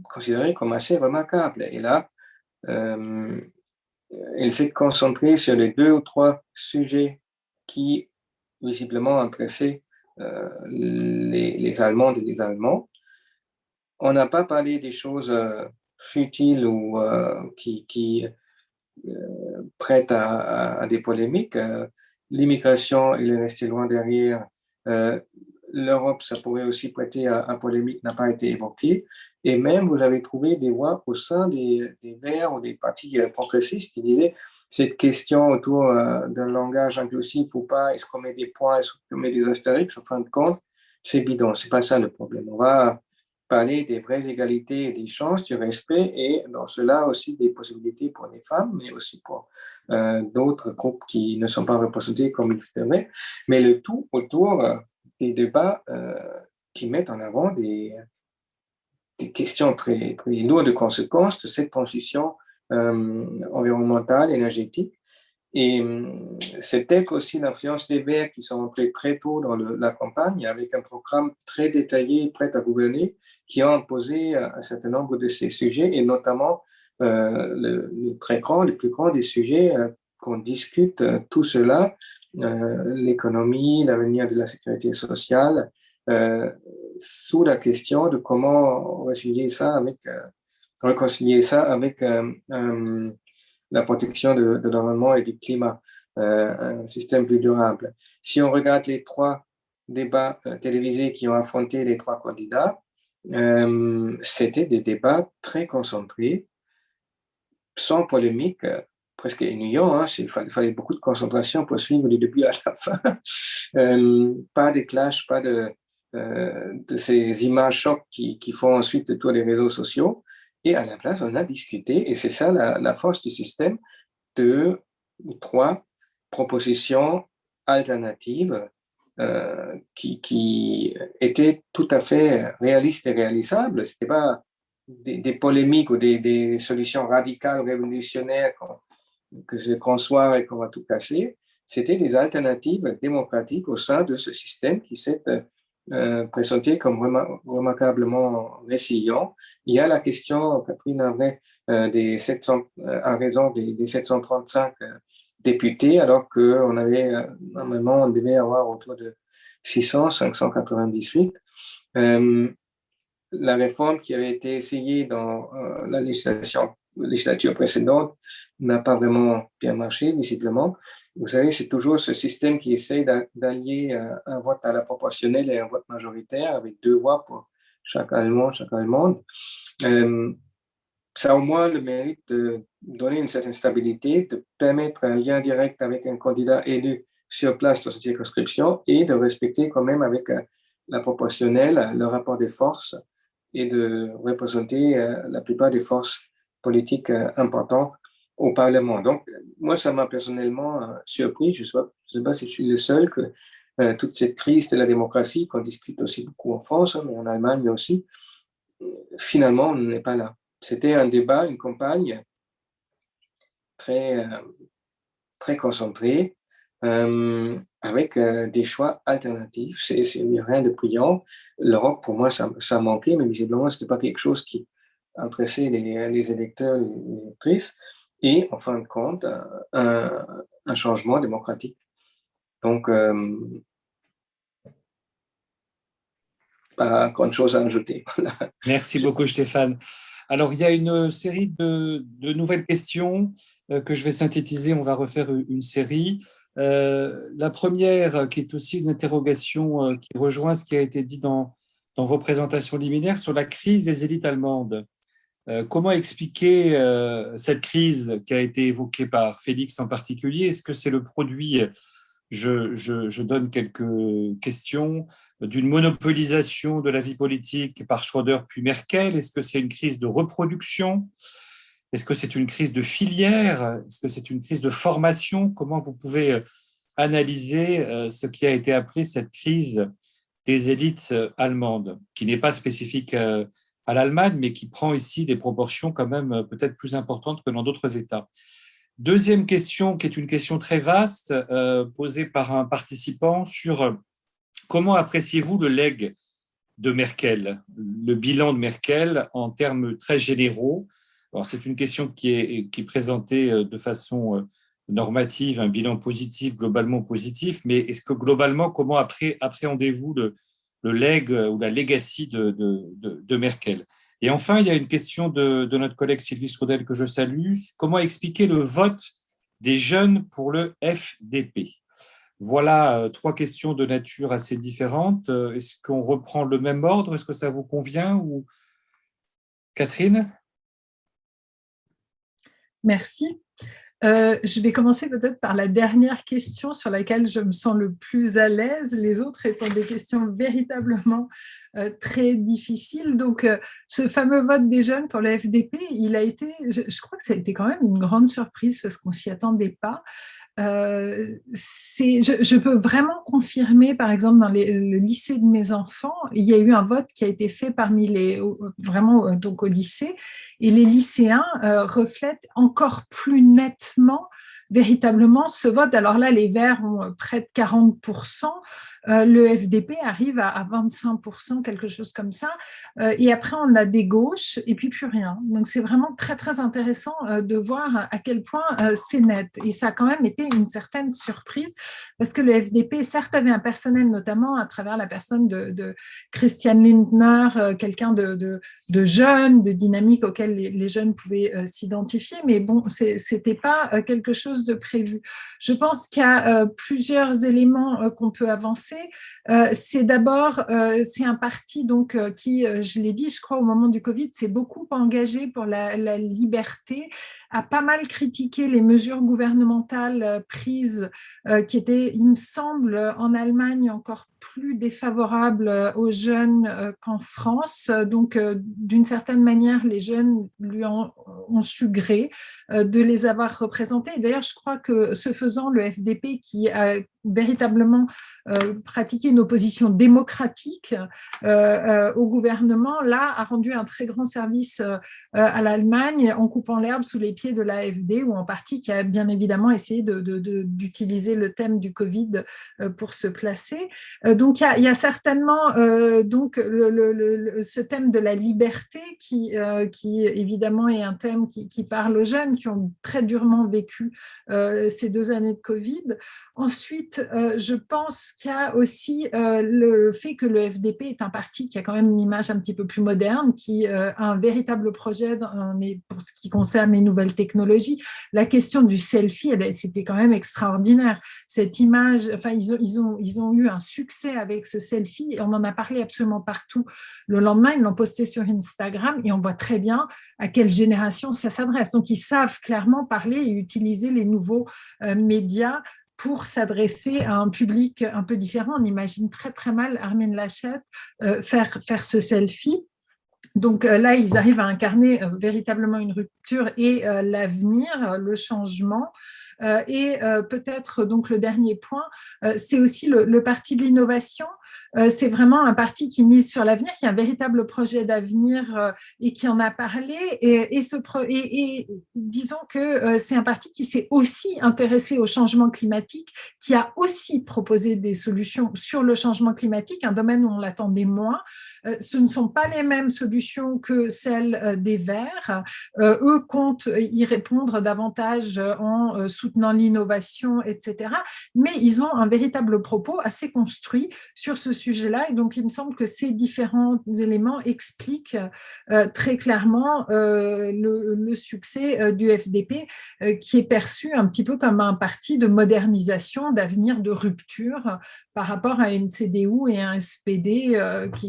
considérer comme assez remarquable. Et là, elle s'est concentrée sur les 2 ou 3 sujets qui visiblement intéressaient les Allemandes et les Allemands. On n'a pas parlé des choses futiles ou qui prêtent à des polémiques. L'immigration, il est resté loin derrière. L'Europe, ça pourrait aussi prêter à polémique, n'a pas été évoqué. Et même, vous avez trouvé des voix au sein des Verts ou des partis progressistes qui disaient cette question autour d'un langage inclusif ou pas, est-ce qu'on met des points, est-ce qu'on met des astérix, en fin de compte, c'est bidon, c'est pas ça le problème. On va parler des vraies égalités et des chances, du respect, et dans cela aussi des possibilités pour les femmes, mais aussi pour d'autres groupes qui ne sont pas représentés comme il se devrait, mais le tout autour des débats qui mettent en avant des des questions très, très lourdes de conséquences de cette transition environnementale, énergétique. Et c'était aussi l'influence des Verts qui sont entrés très tôt dans la campagne avec un programme très détaillé, prêt à gouverner, qui a imposé un certain nombre de ces sujets, et notamment le plus grand des sujets qu'on discute, tout cela, l'économie, l'avenir de la sécurité sociale, sous la question de comment réconcilier ça avec la protection de l'environnement et du climat, un système plus durable. Si on regarde les 3 débats télévisés qui ont affronté les 3 candidats, c'était des débats très concentrés, sans polémique, presque ennuyant. Hein, il fallait beaucoup de concentration pour suivre du début à la fin. Pas de clash, pas de ces images chocs qui font ensuite le tour des réseaux sociaux. Et à la place, on a discuté, et c'est ça la force du système, de 3 propositions alternatives qui étaient tout à fait réalistes et réalisables. Ce n'était pas des polémiques ou des solutions radicales, révolutionnaires que je conçois et qu'on va tout casser. C'était des alternatives démocratiques au sein de ce système qui s'est présenté comme remarquablement résilient. Il y a la question, Catherine avait a raison des 735 députés, alors qu'on avait, normalement, on devait avoir autour de 598. La réforme qui avait été essayée dans la législature précédente n'a pas vraiment bien marché, visiblement. Vous savez, c'est toujours ce système qui essaie d'allier un vote à la proportionnelle et un vote majoritaire avec 2 voix pour chaque Allemand, chaque Allemande. Ça a au moins le mérite de donner une certaine stabilité, de permettre un lien direct avec un candidat élu sur place dans cette circonscription et de respecter quand même avec la proportionnelle le rapport des forces et de représenter la plupart des forces politiques importantes au Parlement. Donc, moi, ça m'a personnellement surpris. Je ne sais pas si je suis le seul que toute cette crise de la démocratie, qu'on discute aussi beaucoup en France, mais en Allemagne aussi, finalement, on n'est pas là. C'était un débat, une campagne très, très concentrée, avec des choix alternatifs. C'est rien de brillant. L'Europe, pour moi, ça manquait, mais visiblement, ce n'était pas quelque chose qui intéressait les électeurs, les électrices, et en fin de compte, un changement démocratique. Donc, pas grand-chose à ajouter. Merci beaucoup, Stéphane. Alors, il y a une série de nouvelles questions que je vais synthétiser. On va refaire une série. La première, qui est aussi une interrogation qui rejoint ce qui a été dit dans vos présentations liminaires sur la crise des élites allemandes. Comment expliquer cette crise qui a été évoquée par Félix en particulier? Est-ce que c'est le produit, je donne quelques questions, d'une monopolisation de la vie politique par Schröder puis Merkel? Est-ce que c'est une crise de reproduction? Est-ce que c'est une crise de filière? Est-ce que c'est une crise de formation? Comment vous pouvez analyser ce qui a été appelé cette crise des élites allemandes, qui n'est pas spécifique à l'Allemagne, mais qui prend ici des proportions quand même peut-être plus importantes que dans d'autres États? Deuxième question, qui est une question très vaste, posée par un participant sur comment appréciez-vous le legs de Merkel, le bilan de Merkel en termes très généraux? Alors, c'est une question qui est présentée de façon normative, un bilan positif, globalement positif, mais est-ce que globalement, comment appréhendez-vous le legs ou la legacy de Merkel? Et enfin, il y a une question de notre collègue Sylvie Straudel que je salue. Comment expliquer le vote des jeunes pour le FDP? Voilà 3 questions de nature assez différentes. Est-ce qu'on reprend le même ordre? Est-ce que ça vous convient? Ou Catherine? Merci. Je vais commencer peut-être par la dernière question sur laquelle je me sens le plus à l'aise, les autres étant des questions véritablement très difficiles. Donc, ce fameux vote des jeunes pour le FDP, il a été, je crois que ça a été quand même une grande surprise parce qu'on ne s'y attendait pas. je peux vraiment confirmer, par exemple, dans le lycée de mes enfants, il y a eu un vote qui a été fait donc au lycée, et les lycéens reflètent encore plus nettement véritablement ce vote. Alors là, les Verts ont près de 40%, le FDP arrive à 25%, quelque chose comme ça, et après on a des gauches et puis plus rien. Donc c'est vraiment très très intéressant de voir à quel point c'est net, et ça a quand même été une certaine surprise parce que le FDP certes avait un personnel, notamment à travers la personne de Christian Lindner, quelqu'un de jeune, de dynamique auquel les jeunes pouvaient s'identifier, mais bon, c'était pas quelque chose de prévu. Je pense qu'il y a plusieurs éléments qu'on peut avancer. C'est d'abord, c'est un parti donc, qui, je l'ai dit, je crois, au moment du Covid, s'est beaucoup engagé pour la liberté, a pas mal critiqué les mesures gouvernementales prises qui étaient, il me semble, en Allemagne encore plus défavorables aux jeunes qu'en France. Donc, d'une certaine manière, les jeunes lui ont su gré de les avoir représentés. D'ailleurs, je crois que ce faisant, le FDP, qui a véritablement pratiqué une opposition démocratique au gouvernement, là, a rendu un très grand service à l'Allemagne en coupant l'herbe sous les pieds de l'AfD, ou en partie qui a bien évidemment essayé d'utiliser le thème du Covid pour se placer. Donc, il y a certainement donc ce thème de la liberté qui évidemment est un thème qui parle aux jeunes qui ont très durement vécu ces 2 années de Covid. Ensuite, je pense qu'il y a aussi le fait que le FDP est un parti qui a quand même une image un petit peu plus moderne, qui a un véritable projet pour ce qui concerne les nouvelles technologies. La question du selfie, c'était quand même extraordinaire. Cette image, enfin, ils ont eu un succès avec ce selfie, et on en a parlé absolument partout. Le lendemain, ils l'ont posté sur Instagram, et on voit très bien à quelle génération ça s'adresse. Donc, ils savent clairement parler et utiliser les nouveaux médias pour s'adresser à un public un peu différent. On imagine très très mal Armin Laschet faire ce selfie. Donc là, ils arrivent à incarner véritablement une rupture et l'avenir, le changement. Et peut-être donc le dernier point, c'est aussi le parti de l'innovation. C'est vraiment un parti qui mise sur l'avenir, qui a un véritable projet d'avenir et qui en a parlé. Et disons que c'est un parti qui s'est aussi intéressé au changement climatique, qui a aussi proposé des solutions sur le changement climatique, un domaine où on l'attendait moins. Ce ne sont pas les mêmes solutions que celles des Verts. Eux comptent y répondre davantage en soutenant l'innovation, etc. Mais ils ont un véritable propos assez construit sur ce sujet-là. Et donc, il me semble que ces différents éléments expliquent très clairement le succès du FDP, qui est perçu un petit peu comme un parti de modernisation, d'avenir, de rupture par rapport à une CDU et un SPD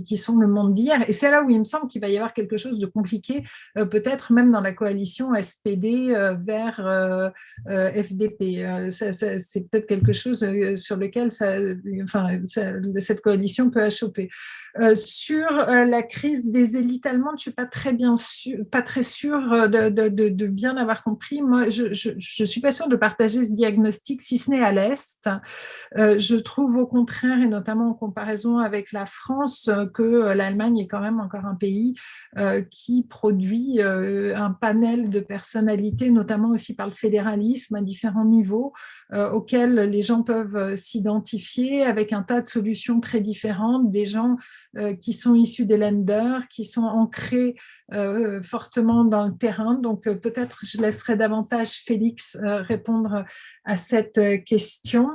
qui sont le monde d'hier. Et c'est là où il me semble qu'il va y avoir quelque chose de compliqué, peut-être même dans la coalition SPD vers FDP. C'est peut-être quelque chose sur lequel cette coalition peut achoper. Sur la crise des élites allemandes, je ne suis pas très sûre de bien avoir compris. Moi, je ne suis pas sûre de partager ce diagnostic, si ce n'est à l'Est. Je trouve au contraire, et notamment en comparaison avec la France, que l'Allemagne est quand même encore un pays qui produit un panel de personnalités, notamment aussi par le fédéralisme à différents niveaux, auxquels les gens peuvent s'identifier avec un tas de solutions très différentes, des gens qui sont issus des Länder, qui sont ancrés fortement dans le terrain. Donc peut-être je laisserai davantage Félix répondre à cette question.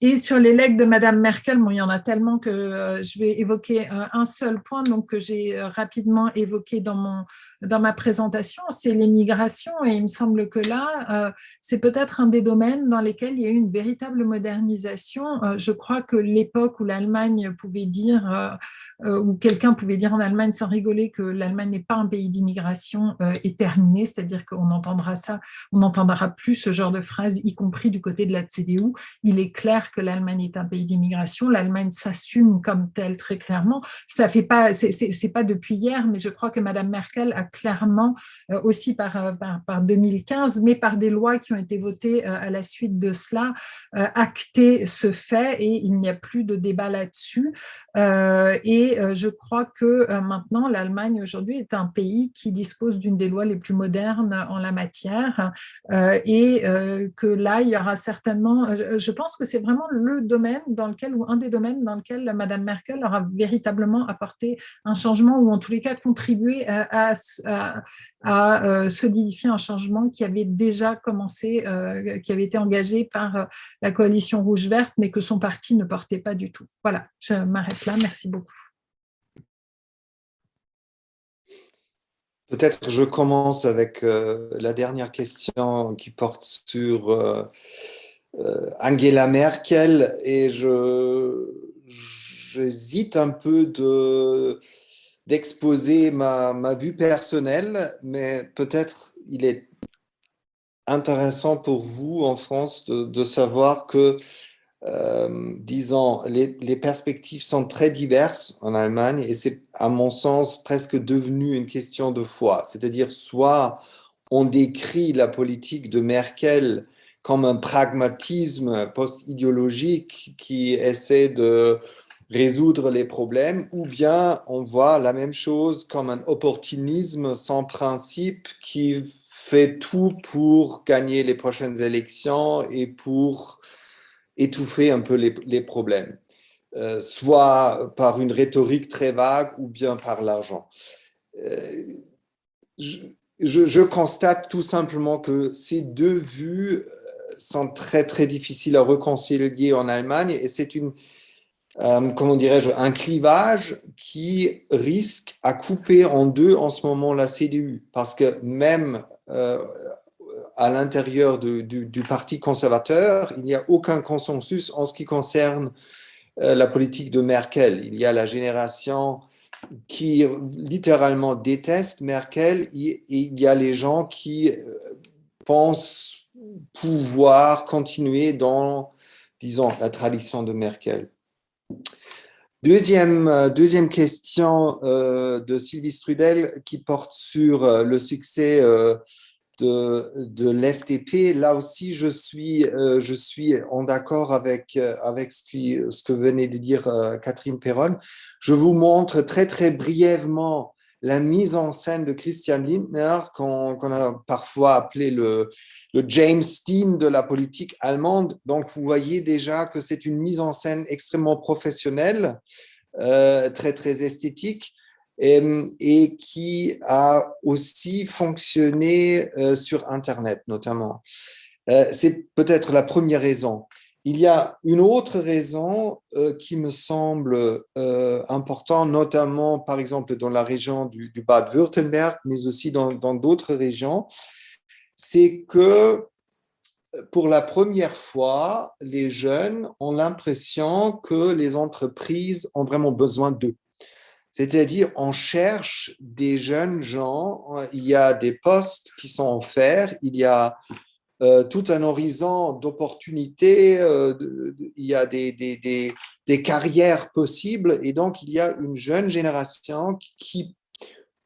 Et sur les legs de Madame Merkel, bon, il y en a tellement que je vais évoquer un seul point, donc que j'ai rapidement évoqué dans ma présentation, c'est l'immigration. Et il me semble que là, c'est peut-être un des domaines dans lesquels il y a eu une véritable modernisation. Je crois que l'époque où l'Allemagne pouvait dire, où quelqu'un pouvait dire en Allemagne sans rigoler que l'Allemagne n'est pas un pays d'immigration est terminée, c'est-à-dire qu'on entendra ça, on n'entendra plus ce genre de phrase, y compris du côté de la CDU. Il est clair que l'Allemagne est un pays d'immigration. L'Allemagne s'assume comme telle très clairement. Ça fait pas, c'est pas depuis hier, mais je crois que Madame Merkel a clairement aussi par 2015, mais par des lois qui ont été votées à la suite de cela, acté ce fait et il n'y a plus de débat là-dessus. Je crois que maintenant, l'Allemagne aujourd'hui est un pays qui dispose d'une des lois les plus modernes en la matière que là, il y aura certainement, je pense que c'est vraiment le domaine dans lequel, ou un des domaines dans lequel Madame Merkel aura véritablement apporté un changement ou en tous les cas contribué à solidifier un changement qui avait déjà commencé, qui avait été engagé par la coalition rouge-verte, mais que son parti ne portait pas du tout. Voilà, je m'arrête là. Merci beaucoup. Peut-être je commence avec la dernière question qui porte sur Angela Merkel et j'hésite un peu d'exposer ma vue personnelle, mais peut-être il est intéressant pour vous en France de savoir que disons, les perspectives sont très diverses en Allemagne et c'est, à mon sens, presque devenu une question de foi. C'est-à-dire, soit on décrit la politique de Merkel comme un pragmatisme post-idéologique qui essaie de résoudre les problèmes, ou bien on voit la même chose comme un opportunisme sans principe qui fait tout pour gagner les prochaines élections et pour étouffer un peu les problèmes, soit par une rhétorique très vague ou bien par l'argent. Je constate tout simplement que ces deux vues sont très, très difficiles à réconcilier en Allemagne et c'est comment dirais-je, un clivage qui risque à couper en deux en ce moment la CDU. Parce que même à l'intérieur du Parti conservateur, il n'y a aucun consensus en ce qui concerne la politique de Merkel. Il y a la génération qui littéralement déteste Merkel et il y a les gens qui pensent pouvoir continuer dans, disons, la tradition de Merkel. Deuxième question de Sylvie Strudel qui porte sur le succès de l'FDP. Là aussi, je suis en accord avec ce que venait de dire Catherine Perron. Je vous montre très, très brièvement la mise en scène de Christian Lindner, qu'on a parfois appelé le James Dean de la politique allemande. Donc, vous voyez déjà que c'est une mise en scène extrêmement professionnelle, très, très esthétique, et qui a aussi fonctionné sur Internet, notamment. C'est peut-être la première raison. Il y a une autre raison qui me semble importante, notamment, par exemple, dans la région du Bade-Württemberg, mais aussi dans d'autres régions, c'est que pour la première fois, les jeunes ont l'impression que les entreprises ont vraiment besoin d'eux. C'est-à-dire, on cherche des jeunes gens, il y a des postes qui sont offerts, il y a tout un horizon d'opportunités, il y a des carrières possibles, et donc il y a une jeune génération qui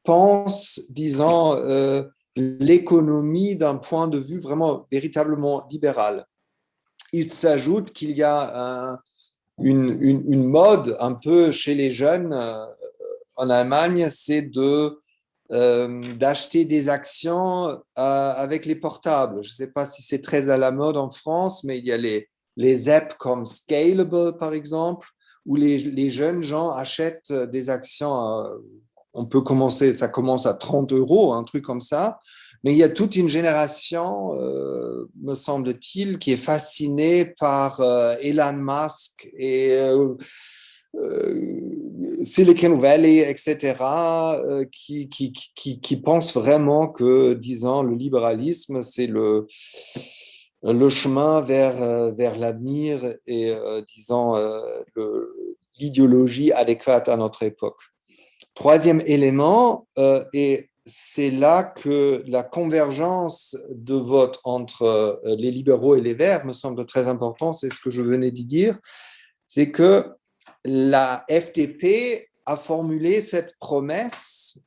pense, disons, l'économie d'un point de vue vraiment véritablement libéral. Il s'ajoute qu'il y a une mode un peu chez les jeunes en Allemagne, c'est d'acheter des actions avec les portables. Je ne sais pas si c'est très à la mode en France, mais il y a les apps comme Scalable, par exemple, où les jeunes gens achètent des actions. Ça commence à 30 €, un truc comme ça. Mais il y a toute une génération, me semble-t-il, qui est fascinée par Elon Musk et Silicon Valley, etc., qui pensent vraiment que, disons, le libéralisme, c'est le chemin vers l'avenir et, disons, l'idéologie adéquate à notre époque. Troisième élément, et c'est là que la convergence de vote entre les libéraux et les verts me semble très important. C'est ce que je venais de dire. C'est que la FDP a formulé cette promesse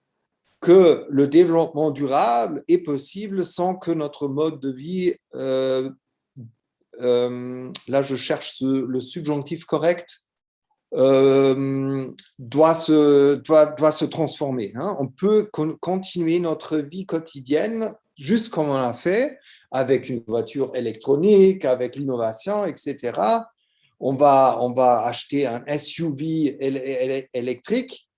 que le développement durable est possible sans que notre mode de vie, là je cherche le subjonctif correct, doit se transformer. Hein. On peut continuer notre vie quotidienne juste comme on l'a fait, avec une voiture électronique, avec l'innovation, etc. On va acheter un SUV électrique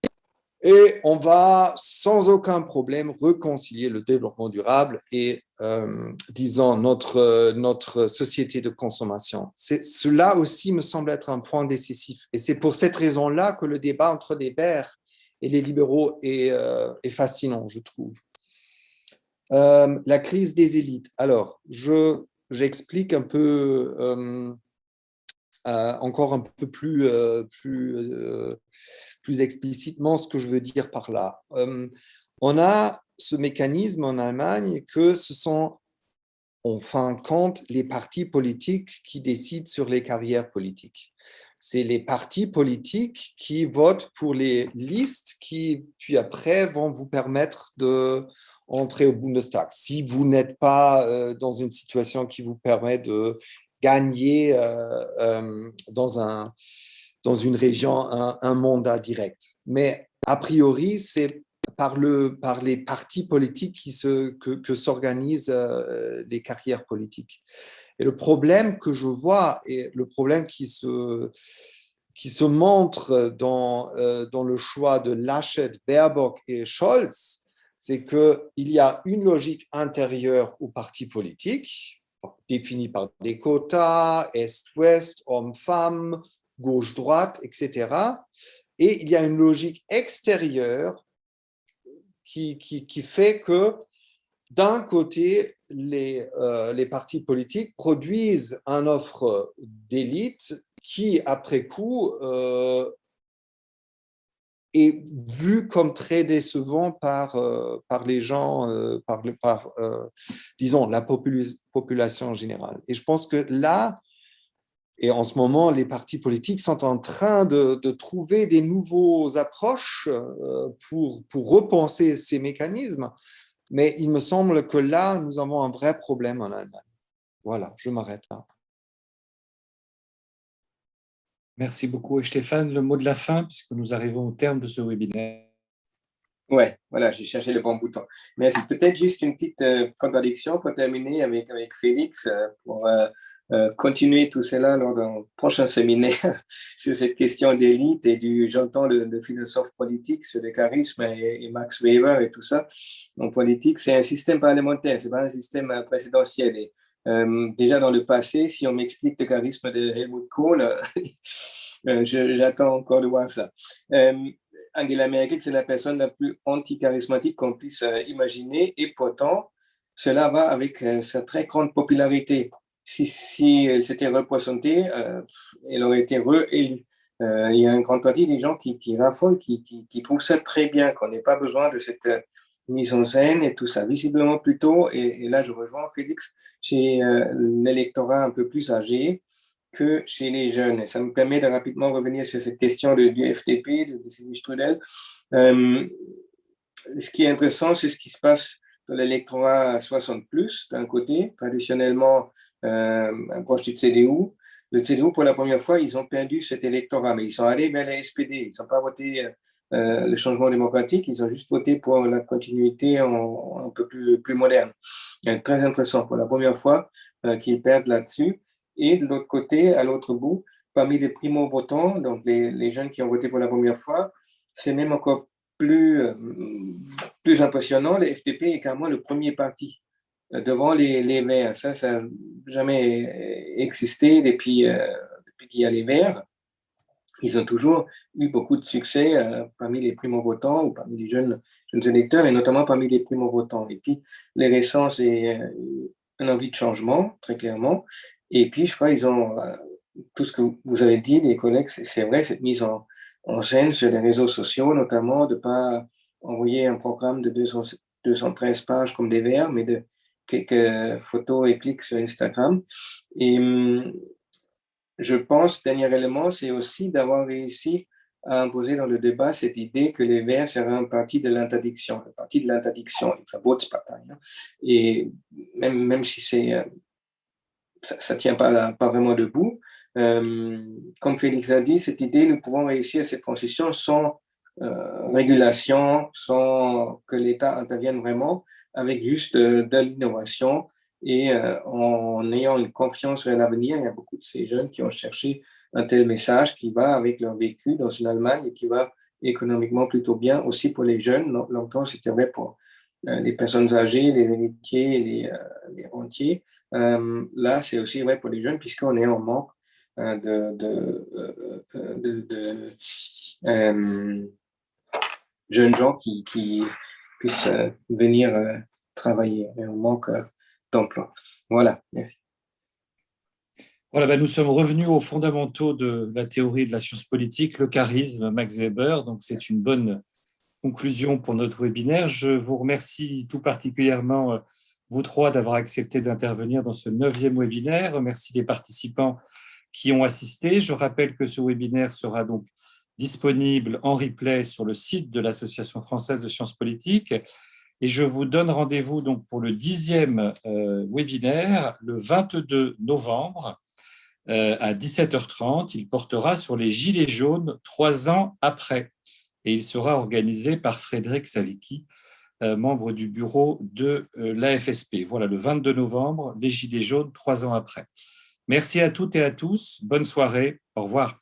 et on va sans aucun problème réconcilier le développement durable et, disons, notre société de consommation. Cela aussi me semble être un point décisif. Et c'est pour cette raison-là que le débat entre les verts et les libéraux est fascinant, je trouve. La crise des élites. Alors, j'explique un peu, encore un peu plus explicitement ce que je veux dire par là. On a ce mécanisme en Allemagne que ce sont, en fin de compte, les partis politiques qui décident sur les carrières politiques. C'est les partis politiques qui votent pour les listes qui, puis après, vont vous permettre d'entrer au Bundestag. Si vous n'êtes pas dans une situation qui vous permet de gagner dans une région un mandat direct. Mais a priori, c'est par les partis politiques que s'organisent les carrières politiques. Et le problème que je vois, et le problème qui se montre dans le choix de Laschet, Baerbock et Scholz, c'est qu'il y a une logique intérieure aux partis politiques, définie par des quotas, Est-Ouest, Hommes-Femmes, gauche-droite, etc. Et il y a une logique extérieure qui fait que, d'un côté, les partis politiques produisent une offre d'élite qui, après coup, est vue comme très décevant par les gens, disons, la population en général. Et je pense que là, et en ce moment, les partis politiques sont en train de trouver des nouveaux approches pour repenser ces mécanismes. Mais il me semble que là, nous avons un vrai problème en Allemagne. Voilà, je m'arrête là. Merci beaucoup. Et Stéphane, le mot de la fin, puisque nous arrivons au terme de ce webinaire. Ouais, voilà, j'ai cherché le bon bouton. Merci. Peut-être juste une petite contradiction pour terminer avec Félix, pour continuer tout cela lors d'un prochain séminaire sur cette question d'élite et j'entends le philosophe politique sur le charisme et Max Weber et tout ça. En politique, c'est un système parlementaire, c'est pas un système présidentiel. Et, déjà dans le passé, si on m'explique le charisme de Helmut Kohl, j'attends encore de voir ça. Angela Merkel, c'est la personne la plus anti-charismatique qu'on puisse imaginer, et pourtant, cela va avec sa très grande popularité. Si elle s'était représentée, elle aurait été réélue. Il y a une grande partie des gens qui raffolent, qui trouvent ça très bien, qu'on n'ait pas besoin de cette mise en scène et tout ça. Visiblement plutôt, et là je rejoins Félix, chez l'électorat un peu plus âgé que chez les jeunes. Et ça me permet de rapidement revenir sur cette question du FDP, de Sylvie Strudel. Ce qui est intéressant, c'est ce qui se passe dans l'électorat 60+, d'un côté, traditionnellement proche du CDU. Le CDU, pour la première fois, ils ont perdu cet électorat, mais ils sont allés vers la SPD. Ils n'ont pas voté le changement démocratique, ils ont juste voté pour la continuité un peu plus moderne. Très intéressant, pour la première fois qu'ils perdent là-dessus. Et de l'autre côté, à l'autre bout, parmi les primo-votants, donc les jeunes qui ont voté pour la première fois, c'est même encore plus impressionnant. Le FDP est carrément le premier parti devant les Verts. Ça n'a jamais existé depuis qu'il y a les Verts. Ils ont toujours eu beaucoup de succès parmi les primo-votants ou parmi les jeunes électeurs, et notamment parmi les primo-votants. Et puis, les récents, c'est une envie de changement, très clairement. Et puis, je crois qu'ils ont tout ce que vous avez dit, les collègues, c'est vrai, cette mise en scène sur les réseaux sociaux, notamment de ne pas envoyer un programme de 213 pages comme des Verts, mais de quelques photos et clics sur Instagram. Et je pense, dernier élément, c'est aussi d'avoir réussi à imposer dans le débat cette idée que les Verts seraient un parti de l'interdiction, le parti de l'interdiction, une Verbotspartei. Et même si ça tient pas vraiment debout, comme Félix a dit, cette idée, nous pouvons réussir cette transition sans régulation, sans que l'État intervienne vraiment, avec juste de l'innovation et en ayant une confiance vers l'avenir. Il y a beaucoup de ces jeunes qui ont cherché un tel message qui va avec leur vécu dans une Allemagne et qui va économiquement plutôt bien aussi pour les jeunes. Longtemps, c'était vrai pour les personnes âgées, les héritiers, les rentiers. Là, c'est aussi vrai pour les jeunes puisqu'on est en manque jeunes gens qui puissent venir travailler. Et on manque d'emploi. Voilà, merci. Voilà, nous sommes revenus aux fondamentaux de la théorie de la science politique, le charisme, Max Weber. Donc, c'est une bonne conclusion pour notre webinaire. Je vous remercie tout particulièrement, vous trois, d'avoir accepté d'intervenir dans ce 9e webinaire. Remercie les participants qui ont assisté. Je rappelle que ce webinaire sera donc disponible en replay sur le site de l'Association française de sciences politiques. Et je vous donne rendez-vous donc pour le 10e webinaire, le 22 novembre, à 17h30. Il portera sur les Gilets jaunes 3 ans après. Et il sera organisé par Frédéric Savicki, membre du bureau de l'AFSP. Voilà, le 22 novembre, les Gilets jaunes 3 ans après. Merci à toutes et à tous. Bonne soirée. Au revoir.